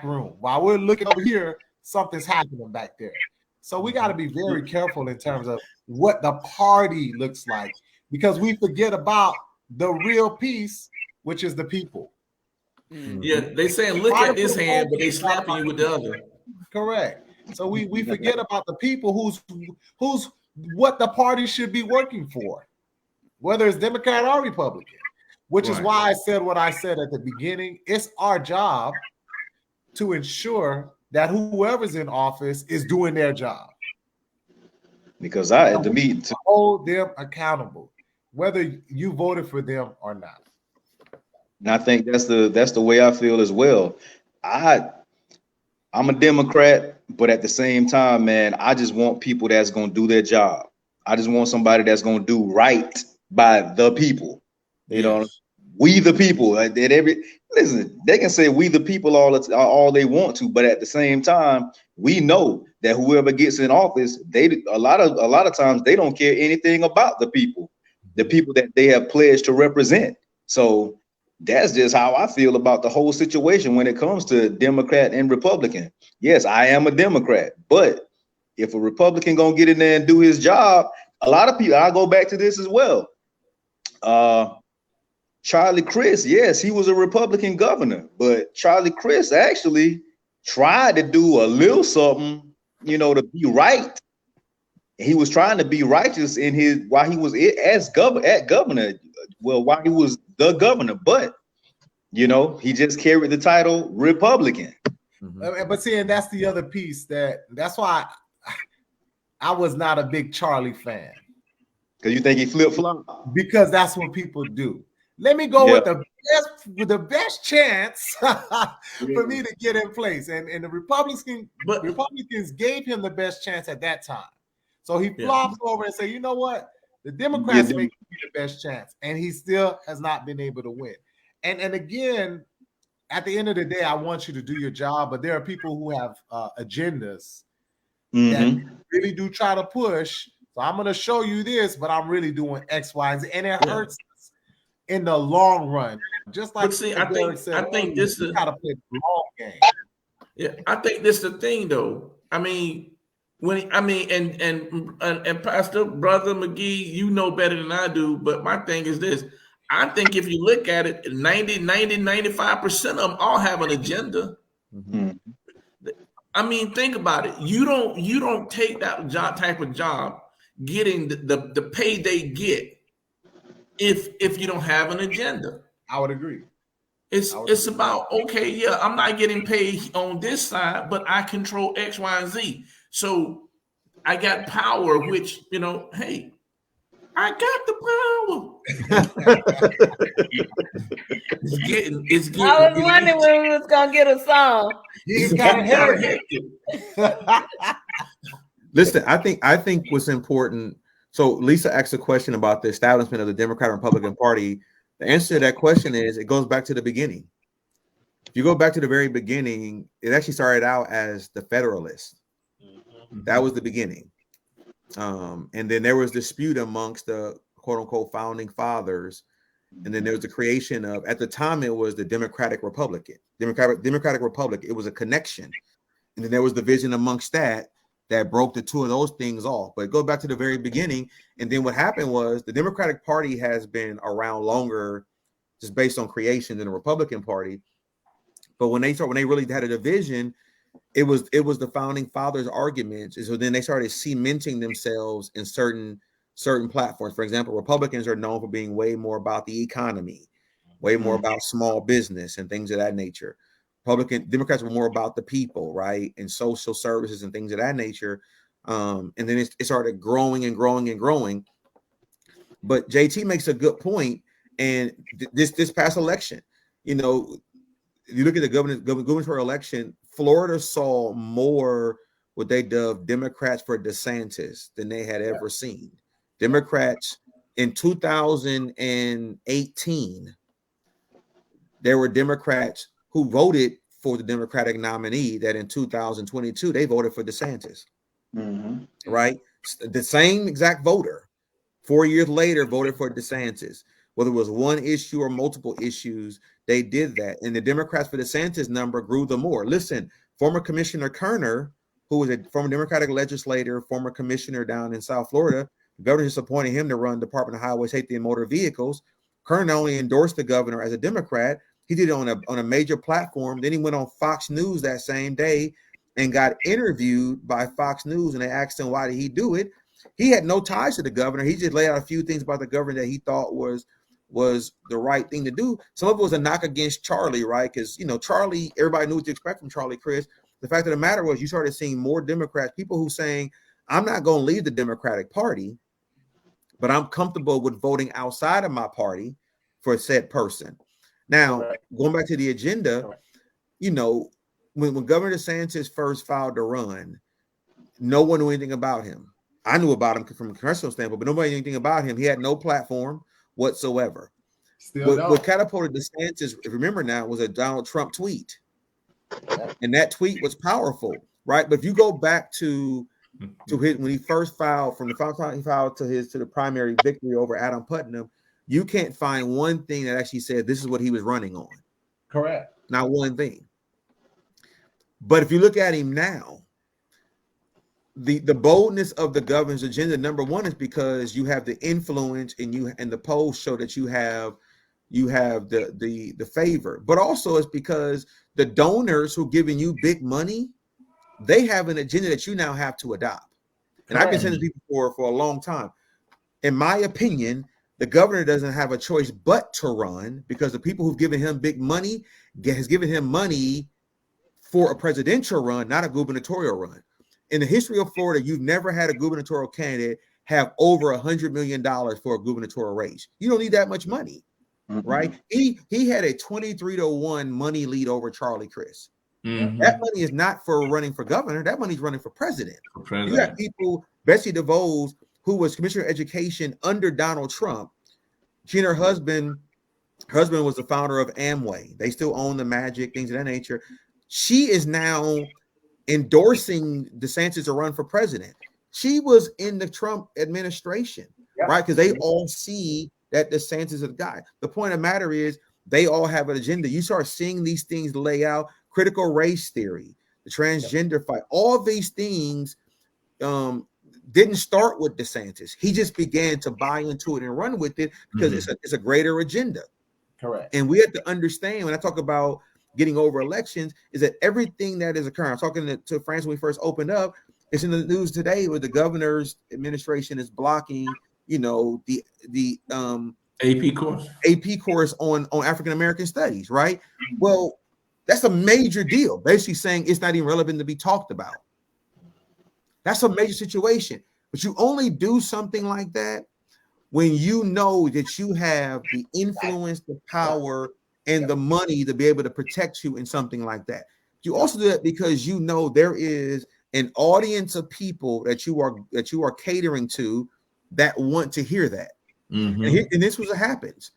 room. While we're looking over here, something's happening back there. So we got to be very careful in terms of what the party looks like, because we forget about the real piece, which is the people. Yeah, they saying look at this hand, but they slapping you with the other. Correct. So we forget about the people who's what the party should be working for, whether it's Democrat or Republican, which is why I said what I said at the beginning. It's our job to ensure that whoever's in office is doing their job. Because to hold them accountable, whether you voted for them or not. And I think that's the way I feel as well. I'm a Democrat, but at the same time, man, I just want people that's going to do their job. I just want somebody that's going to do right by the people. You know, we the people. Listen, they can say we the people all they want to, but at the same time, we know that whoever gets in office, a lot of times they don't care anything about the people that they have pledged to represent. So that's just how I feel about the whole situation when it comes to Democrat and Republican. Yes, I am a Democrat, but if a Republican gonna get in there and do his job, a lot of people, I go back to this as well. Charlie Crist, yes, he was a Republican governor, but Charlie Crist actually tried to do a little something, to be right. He was trying to be righteous while he was governor. Well, while he was the governor, but he just carried the title Republican. But see, and that's the other piece that's why I was not a big Charlie fan. Because you think he flip-flop? Because that's what people do. Let me go with the best chance for me to get in place. And the Republicans gave him the best chance at that time. So he flops over and say, you know what? The Democrats may give you the best chance. And he still has not been able to win. And again, at the end of the day, I want you to do your job, but there are people who have agendas that really do try to push. So I'm going to show you this, but I'm really doing X, Y, and Z. And it hurts us. in the long run. Just like But see, Darrick said, I think this you is gotta play the long game. yeah. I think this the thing though. I mean, and Pastor Brother McGhee, you know better than I do. But my thing is this: I think if you look at it, 95% of them all have an agenda. Mm-hmm. I mean, think about it. You don't take that job type of job getting the pay they get if you don't have an agenda. I would agree. It's about, okay, yeah, I'm not getting paid on this side, but I control X, Y, and Z. So I got power, which, hey, I got the power. It's getting. I was wondering when we was gonna get a song. He's kind of hectic. Listen, I think what's important. So Lisa asked a question about the establishment of the Democrat and Republican Party. The answer to that question is it goes back to the beginning. If you go back to the very beginning, it actually started out as the Federalists. That was the beginning. And then there was dispute amongst the quote unquote founding fathers. And then there was the creation of, at the time, it was the Democratic Republic. It was a connection. And then there was division amongst that broke the two of those things off. But go back to the very beginning. And then what happened was the Democratic Party has been around longer just based on creation than the Republican Party. But when they really had a division, it was the founding fathers' arguments. And so then they started cementing themselves in certain platforms. For example, Republicans are known for being way more about the economy, way more about small business and things of that nature. Democrats were more about the people, right? And social services and things of that nature. And then it started growing and growing and growing. But JT makes a good point. And this past election, if you look at the gubernatorial election, Florida saw more what they dubbed Democrats for DeSantis than they had ever seen. Democrats in 2018, there were Democrats who voted for the Democratic nominee that in 2022, they voted for DeSantis, right? The same exact voter, 4 years later, voted for DeSantis. Whether it was one issue or multiple issues, they did that. And the Democrats for DeSantis number grew the more. Listen, former Commissioner Kerner, who was a former Democratic legislator, former commissioner down in South Florida, the governor just appointed him to run Department of Highway Safety and Motor Vehicles. Kerner not only endorsed the governor as a Democrat, he did it on a major platform. Then he went on Fox News that same day and got interviewed by Fox News, and they asked him why did he do it. He had no ties to the governor. He just laid out a few things about the governor that he thought was the right thing to do. Some of it was a knock against Charlie, right? Because Charlie, everybody knew what to expect from Charlie Crist. The fact of the matter was you started seeing more Democrats, people who saying, I'm not going to leave the Democratic Party, but I'm comfortable with voting outside of my party for a said person. Now, going back to the agenda, when Governor DeSantis first filed to run, no one knew anything about him. I knew about him from a congressional standpoint, but nobody knew anything about him. He had no platform whatsoever. What catapulted DeSantis, if you remember now, was a Donald Trump tweet. And that tweet was powerful, right? But if you go back to his, when he first filed, from the time he filed to the primary victory over Adam Putnam, you can't find one thing that actually said this is what he was running on. Correct. Not one thing. But if you look at him now, the boldness of the governor's agenda, number one, is because you have the influence and the polls show that you have the favor, but also it's because the donors who giving you big money, they have an agenda that you now have to adopt. And I've been saying to people for a long time. In my opinion, the governor doesn't have a choice but to run because the people who've given him big money has given him money for a presidential run, not a gubernatorial run. In the history of Florida, you've never had a gubernatorial candidate have over $100 million for a gubernatorial race. You don't need that much money, right? He had a 23-1 money lead over Charlie Crist. That money is not for running for governor. That money's running for president. You got people, Betsy DeVos, who was commissioner of education under Donald Trump. She and her husband was the founder of Amway. They still own the Magic, things of that nature. She is now endorsing DeSantis to run for president. She was in the Trump administration, right? Because they all see that DeSantis is a guy. The point of the matter is they all have an agenda. You start seeing these things lay out, critical race theory, the transgender fight, all these things didn't start with DeSantis. He just began to buy into it and run with it because it's a greater agenda. Correct. And we have to understand when I talk about getting over elections is that everything that is occurring. I was talking to France when we first opened up. It's in the news today where the governor's administration is blocking, the AP course on African American studies, right? Well, that's a major deal. Basically saying it's not even relevant to be talked about. That's a major situation. But you only do something like that when you know that you have the influence, the power, and the money to be able to protect you in something like that. You also do that because you know there is an audience of people that you are catering to that want to hear that. And this was what happens.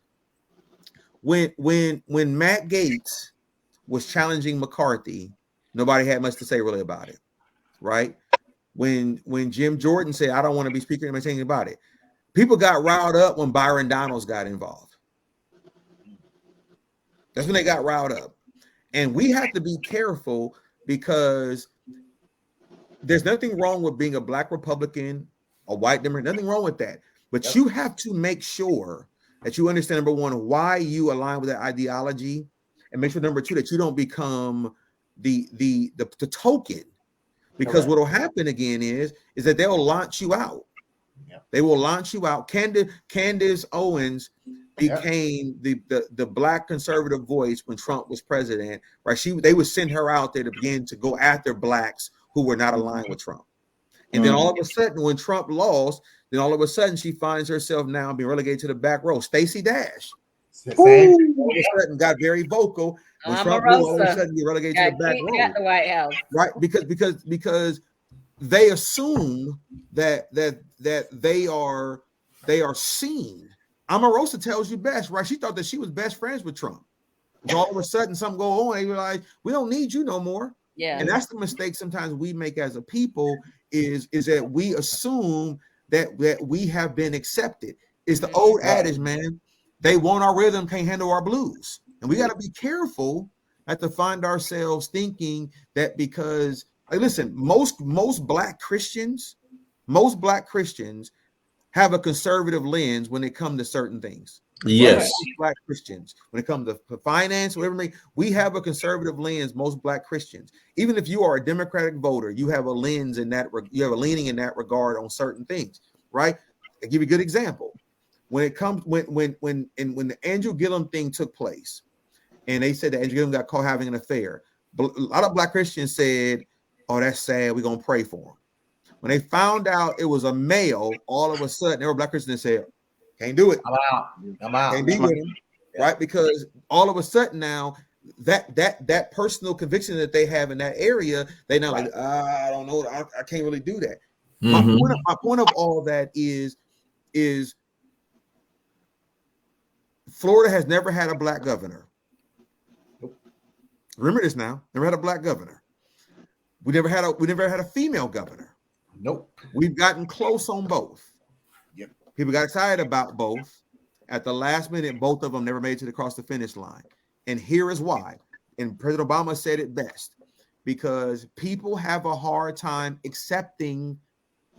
When Matt Gaetz was challenging McCarthy, nobody had much to say really about it, right? When Jim Jordan said, I don't want to be speaker and say anything about it, people got riled up when Byron Donalds got involved. That's when they got riled up. And we have to be careful because there's nothing wrong with being a Black Republican, a white Democrat, nothing wrong with that. But you have to make sure that you understand, number one, why you align with that ideology, and make sure, number two, that you don't become the token. Because what will happen again is that they'll launch you out. They will launch you out. Candace Owens became the Black conservative voice when Trump was president, right? They would send her out there to begin to go after Blacks who were not aligned with Trump. And then all of a sudden, when Trump lost, then all of a sudden she finds herself now being relegated to the back row. Stacey Dash all of a sudden got very vocal. When Trump all of a sudden get relegated to the back row. At the White House. Right, because they assume that they are seen. Omarosa tells you best, right? She thought that she was best friends with Trump. So all of a sudden, something go on, and they realize we don't need you no more. Yeah, and that's the mistake sometimes we make as a people is that we assume that we have been accepted. It's the old adage, man. They want our rhythm, can't handle our blues, and we got to be careful not to find ourselves thinking that because listen, most Black Christians have a conservative lens when it comes to certain things. Yes. Black Christians, when it comes to finance, whatever, we have a conservative lens. Most Black Christians, even if you are a Democratic voter, you have a lens in that. You have a leaning in that regard on certain things, right? I'll give you a good example. When it comes when the Andrew Gillum thing took place, and they said that Andrew Gillum got caught having an affair, but a lot of Black Christians said, "Oh, that's sad. We're gonna pray for him." When they found out it was a male, all of a sudden, there were Black Christians that said, "Can't do it. I'm out. Can't be with him," right? Because all of a sudden now, that personal conviction that they have in that area, they now like, I don't know, I can't really do that. My point of all that is Florida has never had a Black governor. Remember this now. Never had a Black governor. We never had a female governor. Nope. We've gotten close on both. Yep. People got excited about both. At the last minute, both of them never made it across the finish line. And here is why. And President Obama said it best. Because people have a hard time accepting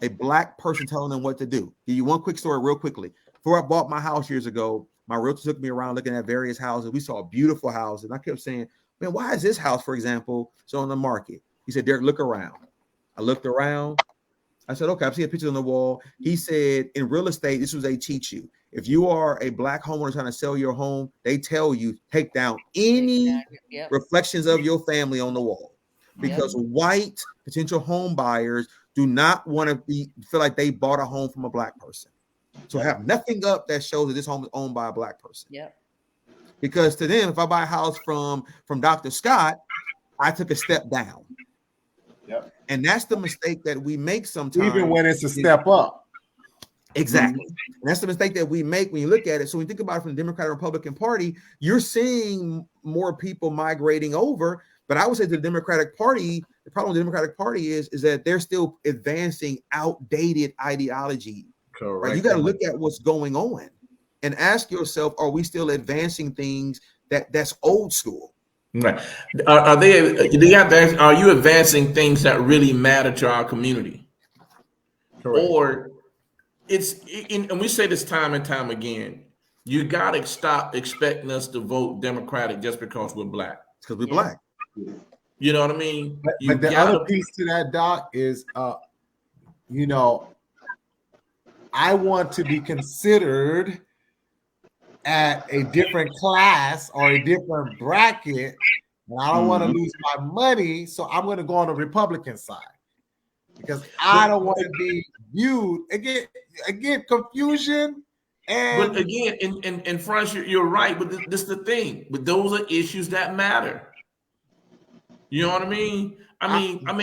a Black person telling them what to do. Give you one quick story real quickly. Before I bought my house years ago, my realtor took me around looking at various houses. We saw beautiful houses. And I kept saying, man, why is this house, for example, so on the market? He said, Darrick, look around. I looked around. I said, okay, I've seen a picture on the wall. He said, in real estate, this was they teach you. If you are a Black homeowner trying to sell your home, they tell you take down any reflections of your family on the wall. Because white potential home buyers do not want to feel like they bought a home from a Black person. So have nothing up that shows that this home is owned by a Black person. Because to them, if I buy a house from Dr. Scott, I took a step down. And that's the mistake that we make sometimes. Even when it's a step up. Exactly. And that's the mistake that we make when you look at it. So when you think about it from the Democratic Republican Party, you're seeing more people migrating over. But I would say the Democratic Party, the problem with the Democratic Party is that they're still advancing outdated ideology. Correct. Right? You got to look at what's going on. and ask yourself, are we still advancing things that's old school? Right. Are they? Do you have to ask, are you advancing things that really matter to our community? Correct. Or and we say this time and time again, you got to stop expecting us to vote Democratic just because we're black. Because we're black. You know what I mean? But the other piece to that, Doc, is, you know, I want to be considered at a different class or a different bracket, and I don't want to lose my money, so I'm going to go on the Republican side because I don't want to be viewed again confusion. And but again, in France, you're right. But this is the thing. But those are issues that matter. You know what I mean? I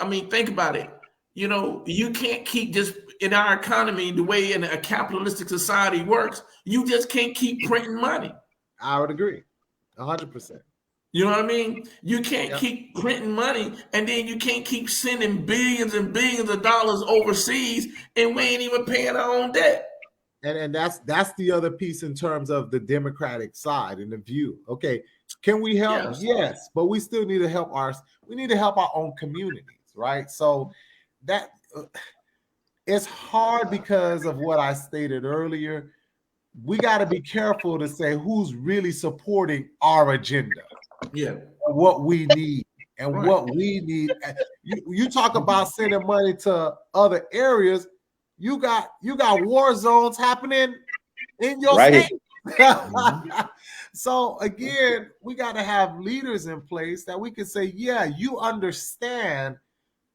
mean, think about it. You know, you can't keep just in our economy, the way in a capitalistic society works, you just can't keep printing money. I would agree 100%. You know what I mean? You can't keep printing money, and then you can't keep sending billions and billions of dollars overseas, and we ain't even paying our own debt. And that's the other piece in terms of the Democratic side and the view. Okay, can we help? Yes, but we still need to help our own communities, right? So that it's hard because of what I stated earlier. We got to be careful to say who's really supporting our agenda. Yeah, what we need and what we need. You talk about sending money to other areas. You got war zones happening in your state. So again, we got to have leaders in place that we can say, yeah, you understand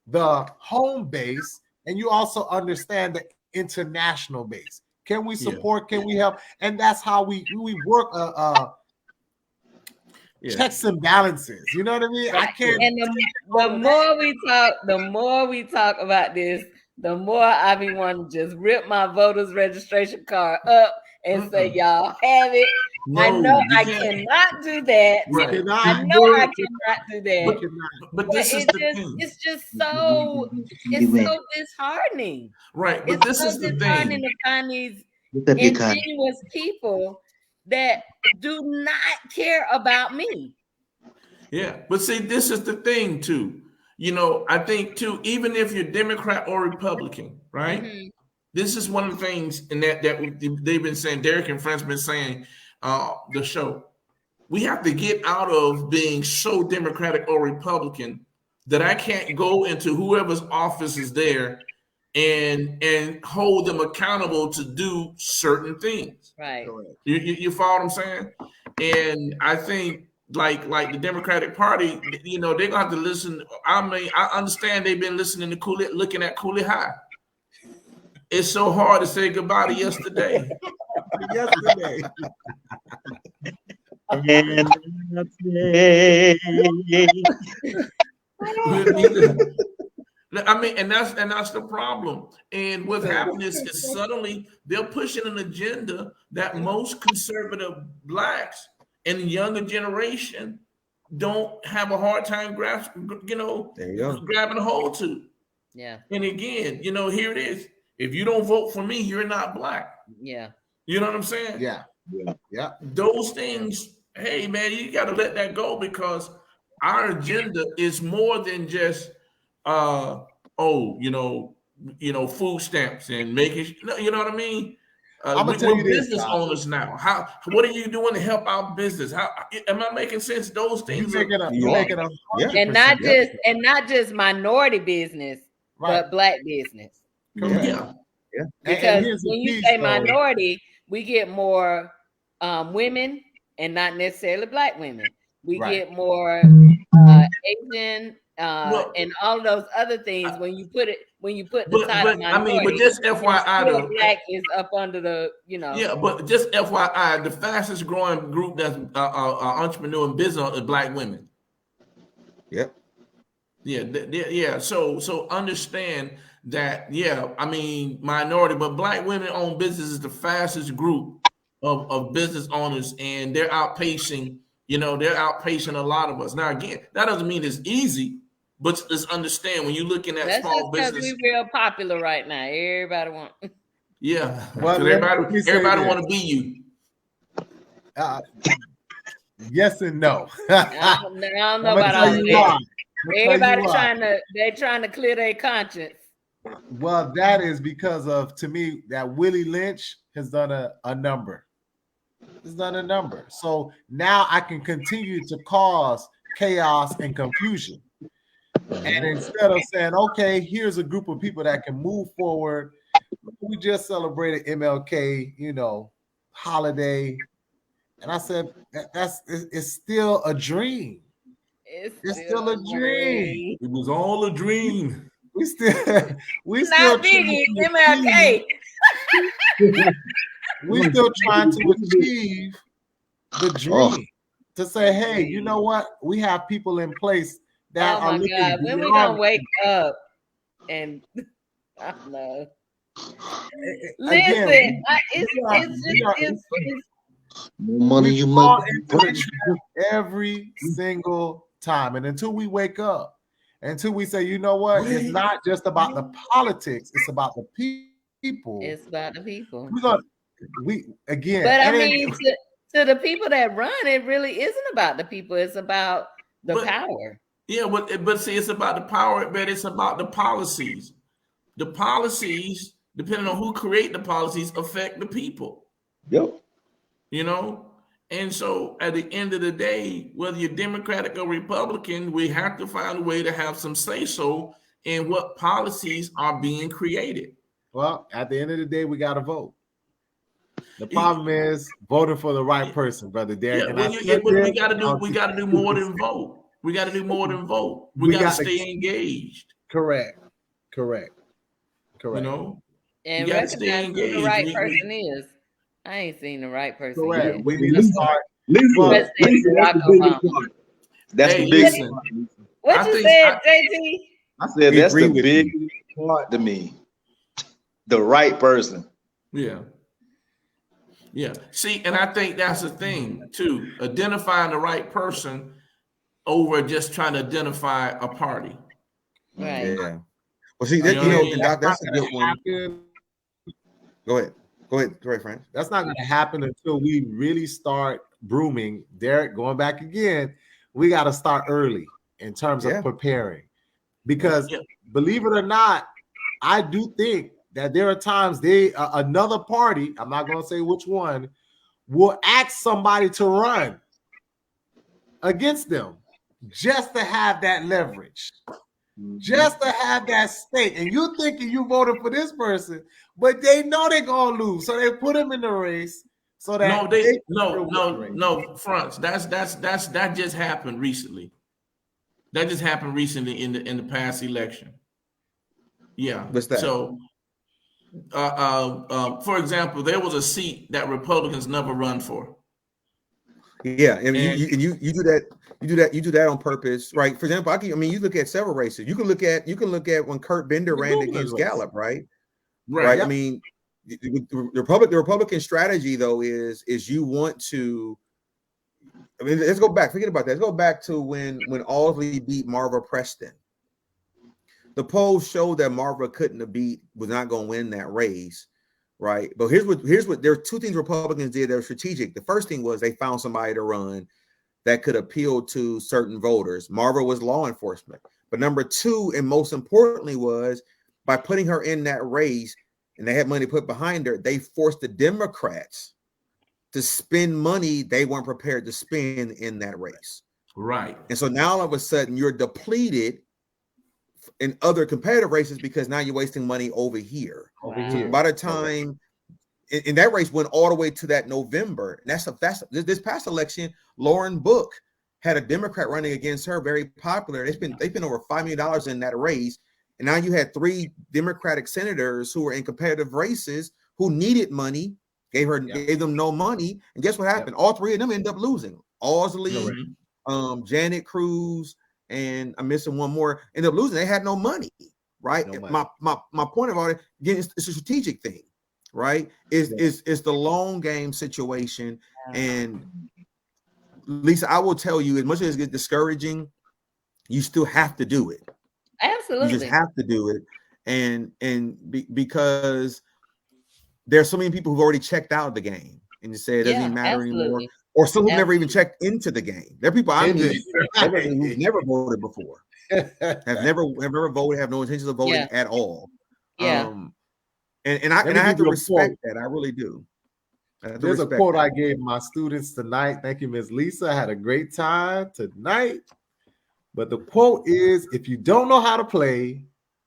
the home base and you also understand the international base. Can we support? Can we help? And that's how we work checks and balances. You know what I mean? I can't. And the more we talk about this, the more I be wanting to just rip my voter's registration card up and say, y'all have it. No, I know I cannot do that. Right. I know I cannot do that. But this is the thing. It's just so disheartening. Right. But this is the thing. To find these ingenuous people that do not care about me. Yeah, but see, this is the thing too. You know, I think too, even if you're Democrat or Republican, right? Mm-hmm. This is one of the things in that they've been saying, Darrick and friends been saying, the show. We have to get out of being so Democratic or Republican that I can't go into whoever's office is there and hold them accountable to do certain things. Right. You follow what I'm saying? And I think like the Democratic Party, you know, they're gonna have to listen. I mean, I understand they've been listening to looking at Cooley High. It's so hard to say goodbye to yesterday. I mean, and that's the problem. And what's happening is suddenly they're pushing an agenda that most conservative blacks and the younger generation don't have a hard time grabbing a hold to. Yeah. And again, you know, here it is. If you don't vote for me, you're not black. Yeah. You know what I'm saying? Yeah. Those things, hey man, you got to let that go because our agenda is more than just food stamps and making, you know what I mean? I'm gonna tell you this, business owners now. What are you doing to help our business? How am I making sense? Those things you're making them, and not just minority business, but black business. Yeah. Because when you say minority, we get more women and not necessarily black women. We get more Asian and all those other things. When you put the title minority, I mean, but just FYI, though, black is up under the, you know. Yeah, but just FYI, the fastest growing group that's entrepreneur and business is black women. Yep. Yeah. So understand that. Yeah, I mean minority, but black women owned business is the fastest group of business owners, and they're outpacing. You know, they're outpacing a lot of us. Now, again, that doesn't mean it's easy, but let's understand when you're looking at small business. That's just because we're real popular right now. Everybody wants. Yeah. Well, let me say Everybody this. want to be you. Yes and no. I don't know I'm gonna about tell all of you why. that. Everybody trying to clear their conscience. Well, that is because of, to me, that Willie Lynch has done a number. He's done a number. So now I can continue to cause chaos and confusion. And instead of saying, okay, here's a group of people that can move forward. We just celebrated MLK, holiday. And I said, it's still a dream. It's still a dream. It was all a dream. We still Not Biggie, MLK. We still trying to achieve the dream. To say, hey, you know what? We have people in place that are looking. God, when we gonna wake up? And I don't know. Listen, it's more money you fall make. into the trap every single time. And until we wake up, until we say, you know what, it's not just about the politics, it's about the people. It's about the people. Again. But I mean, to the people that run, it really isn't about the people. It's about the power. Yeah, but see, it's about the power, but it's about the policies. The policies, depending on who create the policies, affect the people. Yep. And so at the end of the day, whether you're Democratic or Republican, we have to find a way to have some say-so in what policies are being created. Well, at the end of the day, we got to vote. The problem is voting for the right person, Brother Darrick. Yeah, we got to do more than vote. We got to do more than vote. We got to stay engaged. Correct. And recognize who the right person is. I ain't seen the right person yet. We need to start. That's the big one. What you said, JT? I said that's the big part to me. The right person. Yeah. See, and I think that's the thing too. Identifying the right person over just trying to identify a party. Right. Yeah. Well, see, that's a good one. Go ahead, Frank. That's not going to happen until we really start brooming. Darrick, going back again, we got to start early in terms of preparing. Because believe it or not, I do think that there are times another party, I'm not going to say which one, will ask somebody to run against them just to have that leverage. Just to have that stake. And you thinking you voted for this person, but they know they're gonna lose. So they put them in the race so that no, Franz. That just happened recently. That just happened recently in the past election. Yeah. What's that? So for example, there was a seat that Republicans never run for. Yeah, and you do that. You do that on purpose, right? For example, you look at several races. You can look at when Kurt Bender ran against Gallup, right? Right. Yep. I mean, the Republican strategy though is you want to. I mean, let's go back. Forget about that. Let's go back to when Owsley beat Marva Preston. The polls showed that Marva was not going to win that race. Right. But here's what there are two things Republicans did that were strategic. The first thing was they found somebody to run that could appeal to certain voters. Marva was law enforcement. But number two, and most importantly, was by putting her in that race and they had money put behind her, they forced the Democrats to spend money they weren't prepared to spend in that race. Right. And so now all of a sudden you're depleted in other competitive races because now you're wasting money over here. So by the time in that race went all the way to that November, and that's this past election, Lauren Book had a Democrat running against her, very popular. They spent over $5 million in that race, and now you had 3 Democratic senators who were in competitive races who needed money, gave them no money, and guess what happened? All 3 of them ended up losing. Owsley, Janet Cruz, and I'm missing one more, end up losing. They had no money, right? No money. My point about it, again, it's a strategic thing, right? It's the long game situation. And Lisa, I will tell you, as much as it gets discouraging, you still have to do it. Absolutely. You just have to do it. And because there's so many people who've already checked out of the game and just say it doesn't even matter anymore. Or some who've never even checked into the game. There are people I mean who've never voted before, have never voted, have no intentions of voting at all. Yeah. And I have to respect that. I really do. There's a quote I gave my students tonight. Thank you, Ms. Lisa. I had a great time tonight. But the quote is, if you don't know how to play,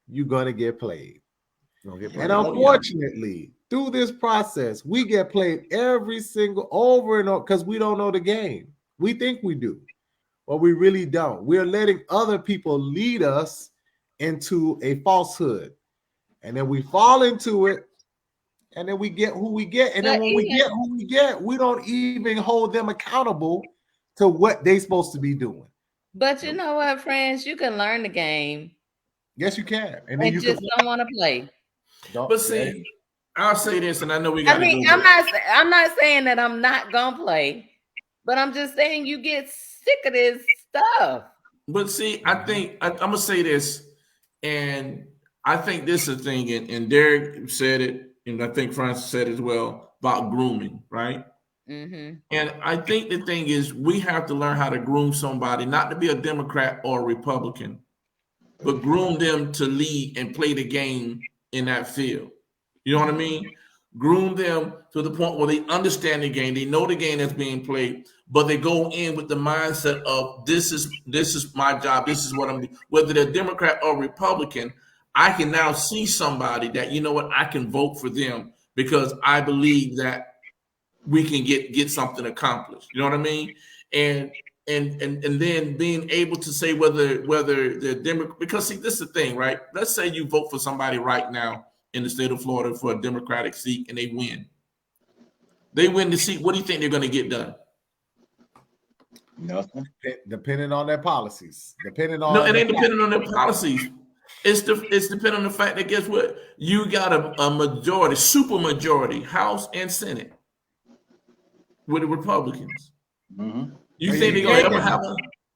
you're going to get played. And unfortunately, through this process, we get played every single over and over because we don't know the game. We think we do, but we really don't. We're letting other people lead us into a falsehood. And then we fall into it, and then we get who we get. And then when we get who we get, we don't even hold them accountable to what they're supposed to be doing. But you know what, friends? You can learn the game. Yes, you can. And then you just don't want to play. But see, I'll say this, and I know we got. I'm not saying that I'm not gonna play, but I'm just saying you get sick of this stuff. But see, I think I'm gonna say this, and I think this is a thing, and Darrick said it, and I think Francis said it as well about grooming, right? Mm-hmm. And I think the thing is, we have to learn how to groom somebody, not to be a Democrat or a Republican, but groom them to lead and play the game in that field. You know what I mean? Groom them to the point where they understand the game, they know the game that's being played, but they go in with the mindset of this is my job, this is what I'm doing. Whether they're Democrat or Republican, I can now see somebody that, you know what, I can vote for them because I believe that we can get something accomplished. You know what I mean? And then being able to say whether the Democrat, because see, this is the thing, right? Let's say you vote for somebody right now in the state of Florida for a Democratic seat and they win. They win the seat. What do you think they're going to get done? Nothing. Depending on their policies. No, it ain't depending on their policies. It's depending on the fact that, guess what? You got a majority, super majority, House and Senate with the Republicans. Mm-hmm. You think they're gonna ever have?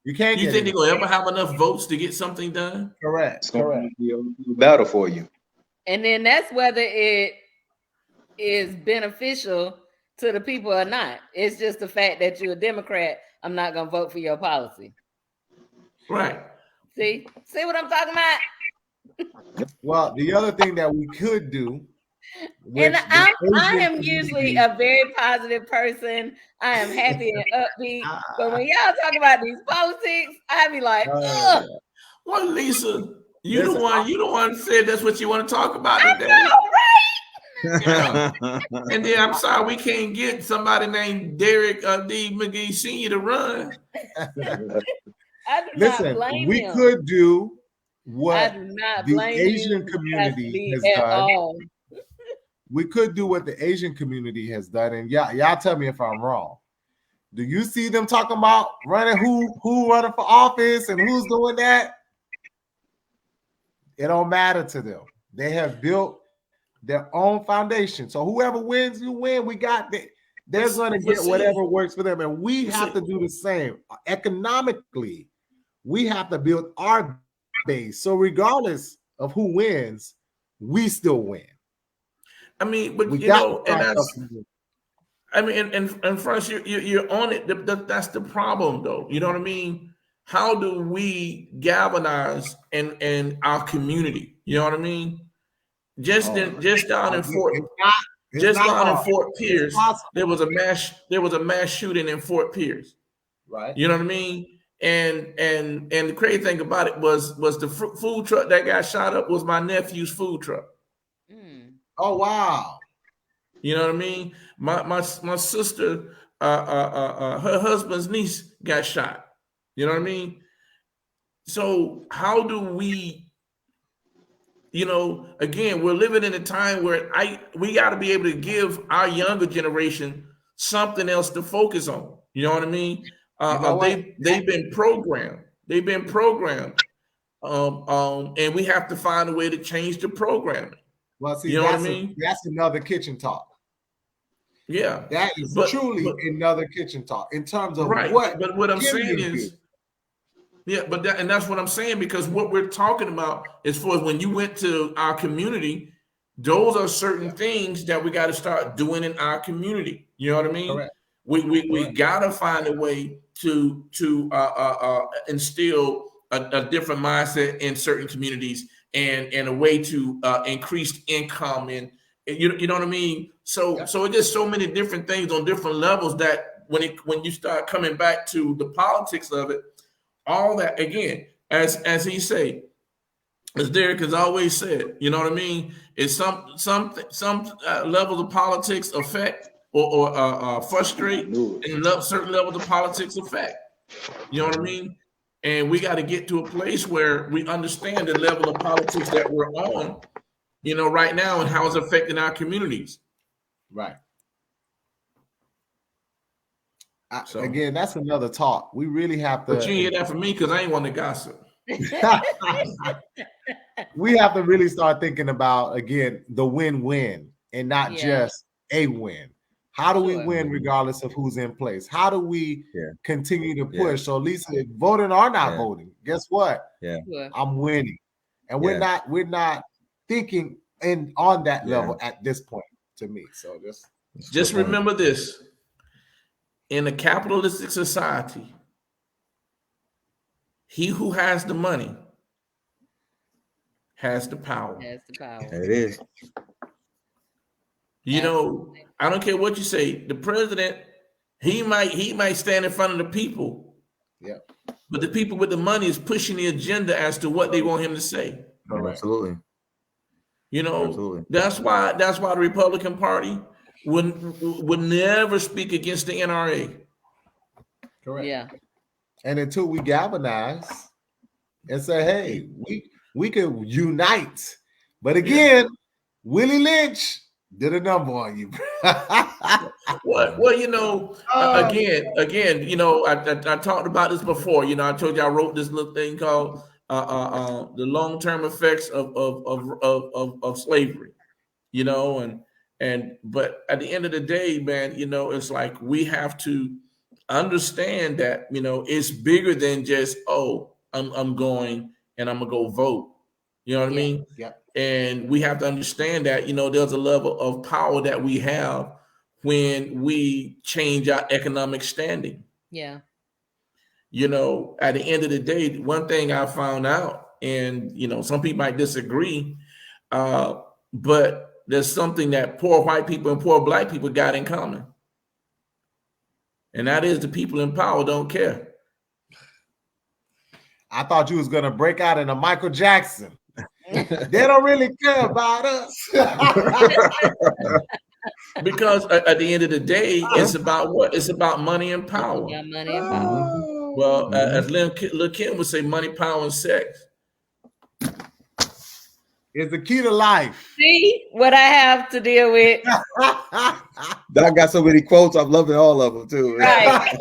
You think they're gonna ever have enough votes to get something done? Correct. It's gonna be a battle for you. And then that's whether it is beneficial to the people or not. It's just the fact that you're a Democrat. I'm not gonna vote for your policy. Right. See what I'm talking about? Well, the other thing that we could do, and I am usually a very positive person. I am happy and upbeat. But when y'all talk about these politics, I be like, ugh. Well, Lisa, you the one said that's what you want to talk about today. I know, right? Yeah. And then I'm sorry we can't get somebody named Darrick D. McGhee Sr. to run. I do not blame we him. could do what I do not the blame Asian community has done. We could do what the Asian community has done, and y'all tell me if I'm wrong. Do you see them talking about running who running for office and who's doing that? It don't matter to them. They have built their own foundation. So whoever wins, you win. We got that. They're going to get whatever works for them, and we have to do the same economically. We have to build our base. So regardless of who wins, we still win. I mean, but you know, and that's. I mean, and first you're on it. That's the problem, though. You know what I mean? How do we galvanize in our community? You know what I mean? Just down in Fort Pierce, there was a mass shooting in Fort Pierce. Right. You know what I mean? And the crazy thing about it was the food truck that got shot up was my nephew's food truck. Oh wow! You know what I mean? My sister, her husband's niece got shot. You know what I mean? So how do we? You know, again, we're living in a time where we got to be able to give our younger generation something else to focus on. You know what I mean? They've been programmed. And we have to find a way to change the programming. Well, see, you know what I mean? That's another kitchen talk. Yeah, that is truly another kitchen talk in terms of what. But what I'm saying is, and that's what I'm saying, because what we're talking about as far as when you went to our community, those are certain things that we got to start doing in our community. You know what I mean? Correct. We got to find a way to instill a different mindset in certain communities and a way to increase income and you know what I mean. So it's just so many different things on different levels that when you start coming back to the politics of it, all that again, as he say, as Darrick has always said, you know what I mean, is some levels of politics affect or frustrate, and certain levels of politics affect. You know what I mean? And we got to get to a place where we understand the level of politics that we're on, you know, right now and how it's affecting our communities. Right. Again, that's another talk. We really have to. But you hear that from me because I ain't want to gossip. We have to really start thinking about, again, the win-win and not just a win. How do we win regardless of who's in place? How do we continue to push? So at least if voting or not voting, guess what? I'm winning. And we're not thinking on that level at this point, to me. So just remember this. In a capitalistic society, he who has the money has the power. Has the power. It is. You know, I don't care what you say. The president, he might stand in front of the people. Yeah. But the people with the money is pushing the agenda as to what they want him to say. Absolutely. You know, that's why the Republican Party would never speak against the NRA. Correct. Yeah. And until we galvanize and say, hey, we can unite. But again, Willie Lynch did a number on you. Well, you know, again, you know, I talked about this before. You know, I told you I wrote this little thing called the long-term effects of slavery. You know, but at the end of the day, man, you know, it's like we have to understand that, you know, it's bigger than just, I'm going and I'm gonna go vote. You know what I mean? Yeah. And we have to understand that, you know, there's a level of power that we have when we change our economic standing. Yeah. You know, at the end of the day, one thing I found out, and, you know, some people might disagree, but there's something that poor white people and poor black people got in common. And that is the people in power don't care. I thought you was going to break out in a Michael Jackson. They don't really care about us. Because at the end of the day, it's about what? It's about money and power. Yeah, money and power. Well, as Lil Kim would say, money, power, and sex. It's the key to life. See what I have to deal with. Doc got so many quotes. I'm loving all of them too. Right.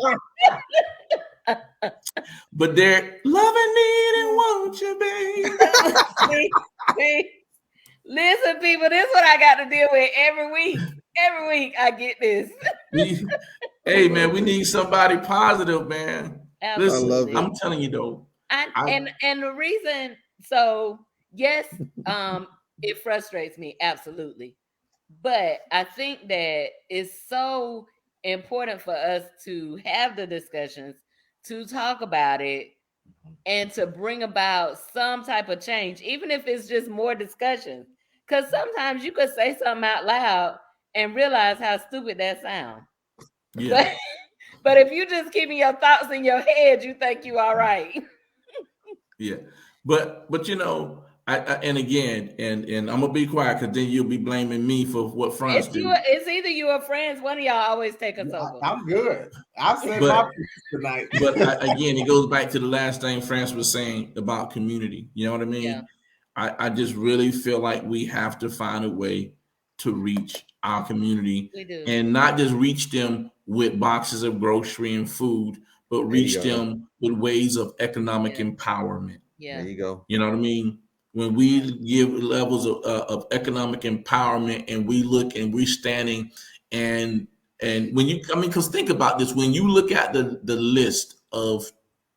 But they're loving me and want you, baby. see, listen, people, this is what I got to deal with every week. Every week I get this. Hey, man, we need somebody positive, man. Absolutely. Listen, I'm telling you though. And the reason, so yes, it frustrates me, absolutely. But I think that it's so important for us to have the discussions, to talk about it, and to bring about some type of change, even if it's just more discussions. Because sometimes you could say something out loud and realize how stupid that sounds. Yeah. But if you just keeping your thoughts in your head, you think you all right. Yeah. But you know, and again, and I'm gonna be quiet because then you'll be blaming me for what France do. It's either you or friends. One of y'all always take us over. I'm good. I've said my piece tonight. But again, it goes back to the last thing France was saying about community. You know what I mean? Yeah. I just really feel like we have to find a way to reach our community. We do. And not just reach them with boxes of grocery and food, but reach them with ways of economic empowerment. Yeah. There you go. You know what I mean? When we give levels of economic empowerment and we look and we're standing and when you, because think about this, when you look at the list of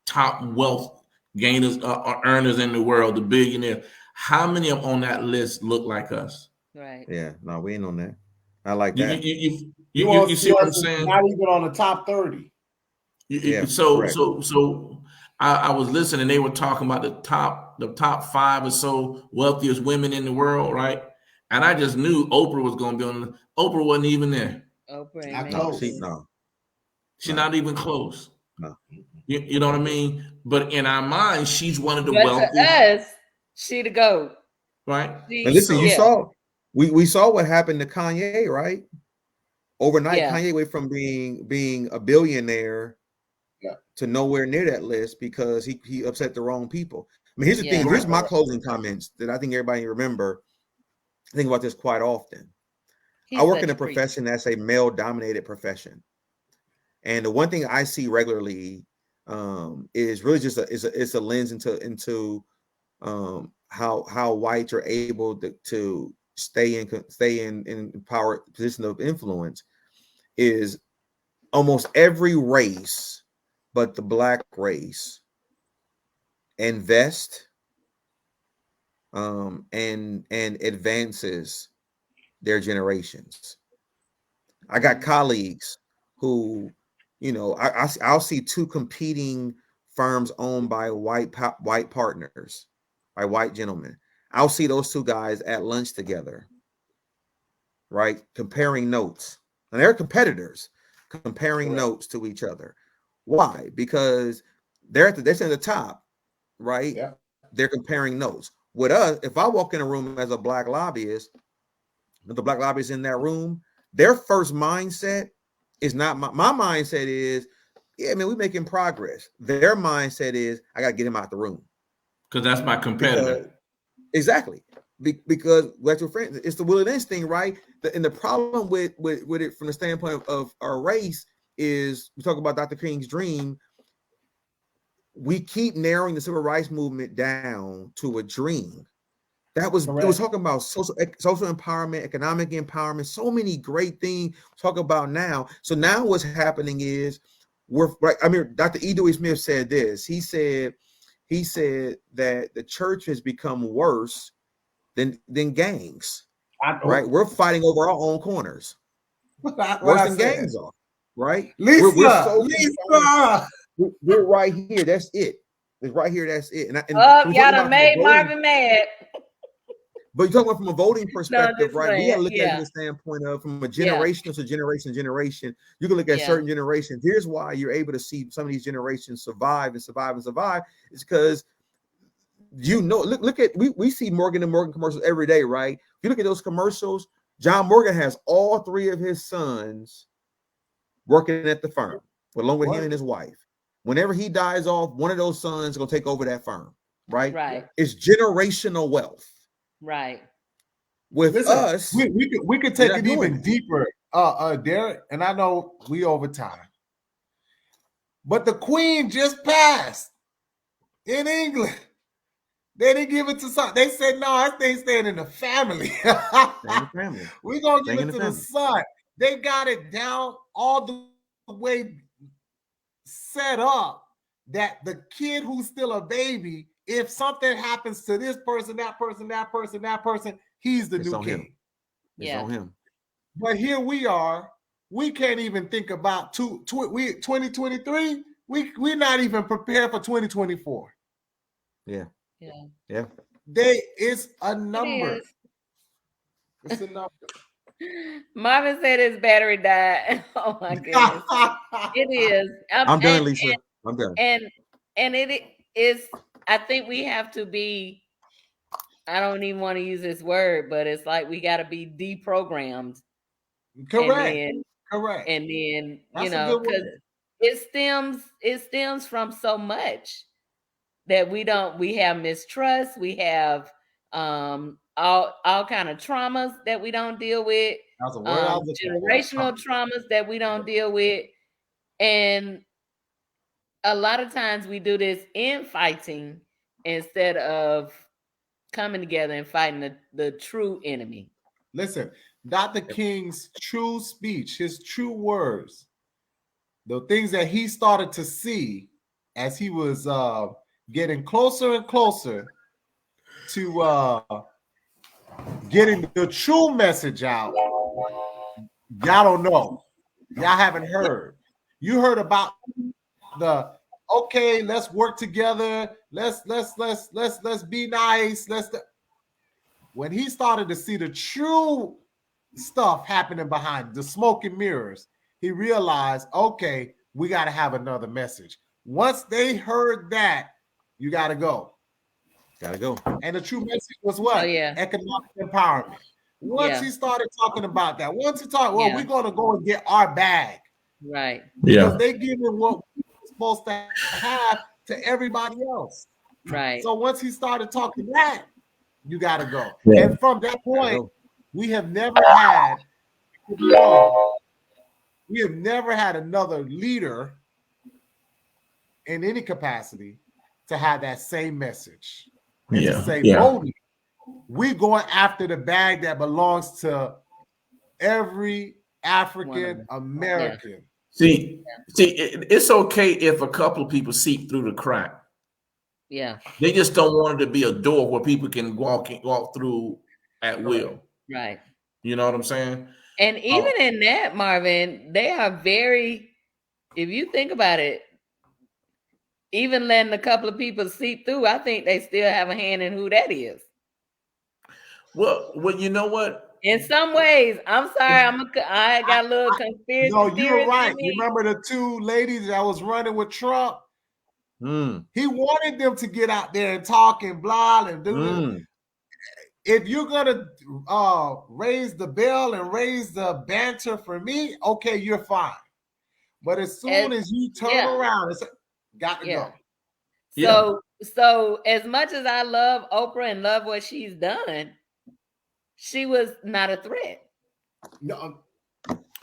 top wealth gainers or earners in the world, the billionaires, how many of them on that list look like us? Right. Yeah, no, we ain't on that. I like You that. you see what I'm saying? Not even on the top 30. Yeah, So correct. I was listening. They were talking about the top 5 or so wealthiest women in the world, right? And I just knew Oprah was going to be on. Oprah wasn't even there. Oprah ain't Not made close. it. She's not even close. No. You know what I mean? But in our minds, she's one of the But wealthiest, to us, she the GOAT. right? And listen, you Yeah. saw we saw what happened to Kanye, right? Overnight, Yeah. Kanye went from being a billionaire to nowhere near that list because he upset the wrong people. I mean, here's the thing. Here's my closing comments that I think everybody remember. I think about this quite often. I work in a profession that's a male-dominated profession, and the one thing I see regularly is really just a lens into how whites are able to stay in power position of influence. Is almost every race but the black race invest and advances their generations. I got colleagues who, I'll see 2 competing firms owned by white partners, by white gentlemen. I'll see those 2 guys at lunch together, right? Comparing notes. And they're competitors, comparing notes to each other. Why? Because they're at the top, right? Yeah. They're comparing notes. With us, if I walk in a room as a black lobbyist, the black lobbyists in that room, their first mindset is not my mindset is, yeah, man, we're making progress. Their mindset is, I got to get him out the room. Because that's my competitor. Exactly. Because like your friend, it's the will and instinct, right? And the problem with it from the standpoint of our race is, we talk about Dr. King's dream. We keep narrowing the civil rights movement down to a dream. It was talking about social empowerment, economic empowerment, so many great things to talk about now. So now what's happening is Dr. E. Dewey Smith said this. He said that the church has become worse than gangs. Right? We're fighting over our own corners. Worse than gangs are, right? Lisa, we're right here. That's it. It's right here. That's it. And y'all done made Marvin mad. But you're talking about from a voting perspective, right? We got to look at it from the standpoint of from a generational to generation. You can look at certain generations. Here's why you're able to see some of these generations survive. It's because look at we see Morgan & Morgan commercials every day, right? If you look at those commercials, John Morgan has all 3 of his sons working at the firm, along with him and his wife. Whenever he dies off, one of those sons is going to take over that firm, right? Right. It's generational wealth. Right. With us, we could take it even deeper, Darrick, and I know we over time. But the Queen just passed in England. They didn't give it to son. They said, no, I think staying in the family. We're going to give it to the son. They got it down all the way set up that the kid who's still a baby, if something happens to this person, that person, he's the new king. It's on him. But here we are. We can't even think about 2023. We're not even prepared for 2024. Yeah. It's a number. It's a number. Marvin said his battery died. Oh my goodness. It is. I'm done, Lisa. I'm done. And it is, I think we have to be, I don't even want to use this word, but it's like we got to be deprogrammed. Correct. And then, because it stems from so much that we have mistrust, we have all kind of traumas that we don't deal with, generational traumas that we don't deal with, and a lot of times we do this infighting instead of coming together and fighting the true enemy. Listen, Dr. King's true speech, his true words, the things that he started to see as he was getting closer and closer to getting the true message out, y'all don't know. Y'all haven't heard. You heard about the okay, let's work together. Let's be nice. When he started to see the true stuff happening behind the smoke and mirrors, he realized, okay, we got to have another message. Once they heard that, you got to go. Gotta go. And the true message was what? Oh, yeah. Economic empowerment. Once Yeah. he started talking about that, once he talked, well, Yeah. we're going to go and get our bag. Right. Because they giving what we're supposed to have to everybody else. Right. So once he started talking that, you got to go. Yeah. And from that point, we have never had, another leader in any capacity to have that same message. And to say boldly, we're going after the bag that belongs to every African American. See, it's okay if a couple of people seep through the crack. Yeah. They just don't want it to be a door where people can walk through at will. Right. You know what I'm saying? And even in that, Marvin, they are very, if you think about it, even letting a couple of people seep through, I think they still have a hand in who that is. Well, you know what? In some ways, I'm sorry, I got a little conspiracy. No, you're right. You remember the two ladies that was running with Trump? He wanted them to get out there and talk and blah and do this. If you're gonna raise the bell and raise the banter for me, okay, you're fine. But as soon as you turn around, it's got to go. So as much as I love Oprah and love what she's done, she was not a threat. No,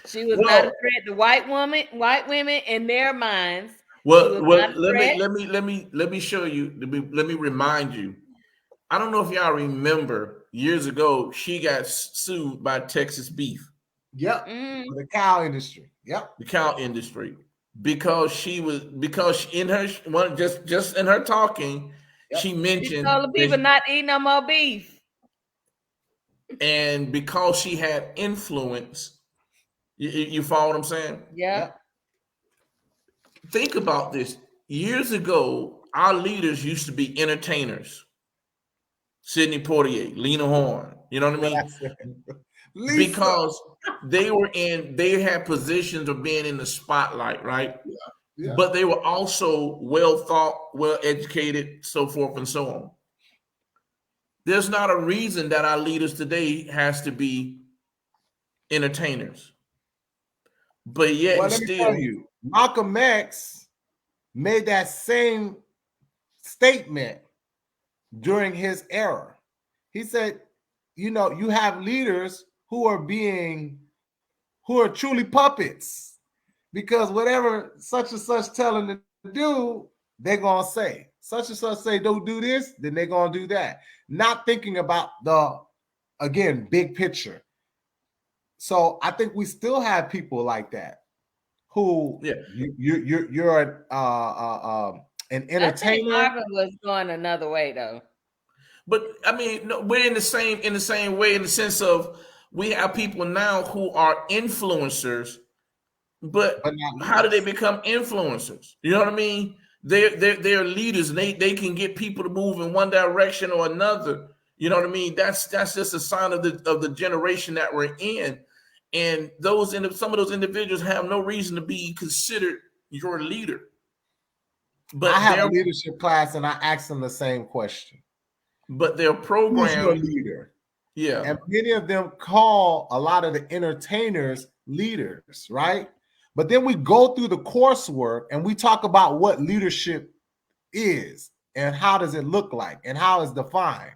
she was not a threat to white women in their minds. Well, let me show you. Let me remind you. I don't know if y'all remember years ago, she got sued by Texas Beef. Yep, the cow industry. Yep, the cow industry, because in her just in her talking, she mentioned she told the people not eat no more beef, and because she had influence, you follow what I'm saying? Yeah. Think about this. Years ago, our leaders used to be entertainers. Sidney Poitier, Lena Horne, you know what I mean? Because they had positions of being in the spotlight, right? Yeah. But they were also well thought, well educated, so forth and so on. There's not a reason that our leaders today has to be entertainers. But yet let me tell you, Malcolm X made that same statement during his era. He said, you know, you have leaders who are truly puppets, because whatever such and such telling them to do, they're gonna say. Such and such say don't do this, then they're gonna do that. Not thinking about the, again, big picture. So I think we still have people like that who you're an entertainer. I think Marvin was going another way though. But I mean, no, we're in the same way, in the sense of we have people now who are influencers, but how do they become influencers? You know what I mean? They're leaders, and they can get people to move in one direction or another. You know what I mean? That's just a sign of the generation that we're in. And some of those individuals have no reason to be considered your leader. But I have a leadership class, and I ask them the same question. But they're programmed. Who's your leader? Yeah. And many of them call a lot of the entertainers leaders, right? But then we go through the coursework and we talk about what leadership is and how does it look like and how it's defined.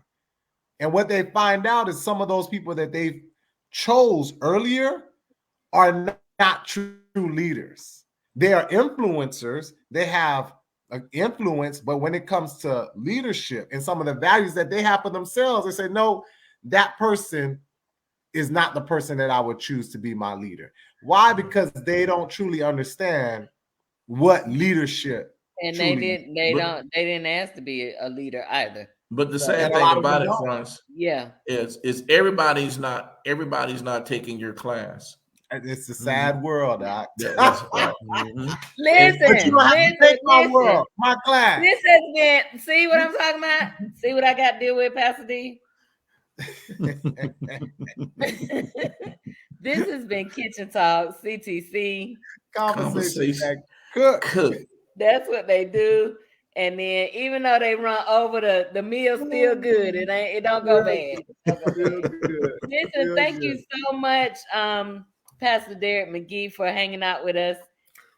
And what they find out is some of those people that they chose earlier are not true leaders. They are influencers. They have influence, but when it comes to leadership and some of the values that they have for themselves, they say, no, that person is not the person that I would choose to be my leader. Why? Because they don't truly understand what leadership. And they didn't ask to be a leader either. But the And sad a thing lot of about them it, don't. France, Yeah. is everybody's not taking your class. It's a sad world, Doc. That's right. Mhm. But you don't have to take my world, my class. This has been, see what I'm talking about? See what I got to deal with, Pastor D? This has been Kitchen Talk, CTC. Conversation that cook. That's what they do. And then even though they run over, the meal's still good. It don't go bad. Listen, thank you so much, Pastor Darrick McGhee, for hanging out with us.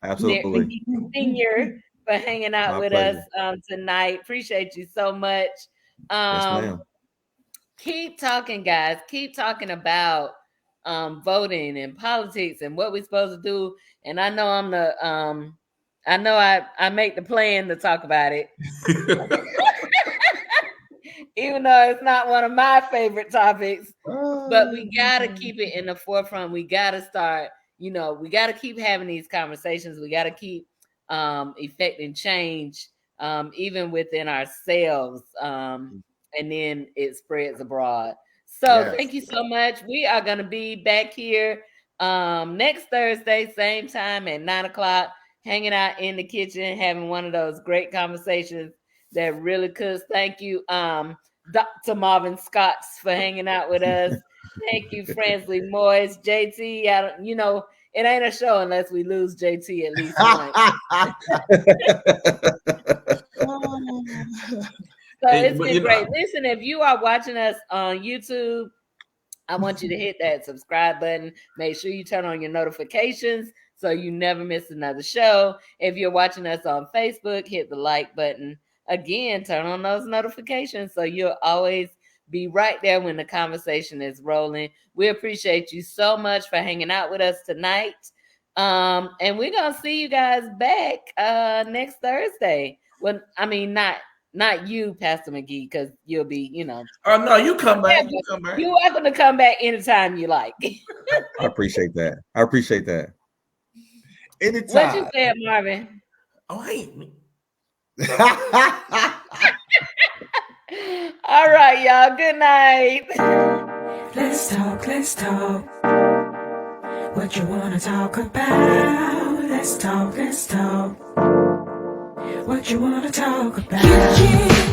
Absolutely. Darrick McGhee Senior for hanging out My with pleasure. us tonight. Appreciate you so much. Yes, ma'am. Keep talking, guys. Keep talking about voting and politics and what we're supposed to do. And I know I make the plan to talk about it. Even though it's not one of my favorite topics, but we gotta keep it in the forefront. We gotta start, we gotta keep having these conversations. We gotta keep effecting change, even within ourselves. And then it spreads abroad. So thank you so much. We are gonna be back here next Thursday, same time at 9:00, hanging out in the kitchen, having one of those great conversations that really cooks. Thank you, Dr. Marvin Scotts, for hanging out with us. Thank you, Fransley Moyes, JT. It ain't a show unless we lose JT at least once. So it's been great. Listen, if you are watching us on YouTube, I want you to hit that subscribe button. Make sure you turn on your notifications so you never miss another show. If you're watching us on Facebook, hit the like button. Again, turn on those notifications so you'll always be right there when the conversation is rolling. We appreciate you so much for hanging out with us tonight. And we're going to see you guys back next Thursday. Well, I mean, not you, Pastor McGhee, because you'll be, Oh no, you come back. You come back. You are going to come back anytime you like. I appreciate that. Anytime. What you said, Marvin? Oh, I hate me. All right, y'all. Good night. Let's talk. What you wanna talk about? Let's talk. What you wanna talk about?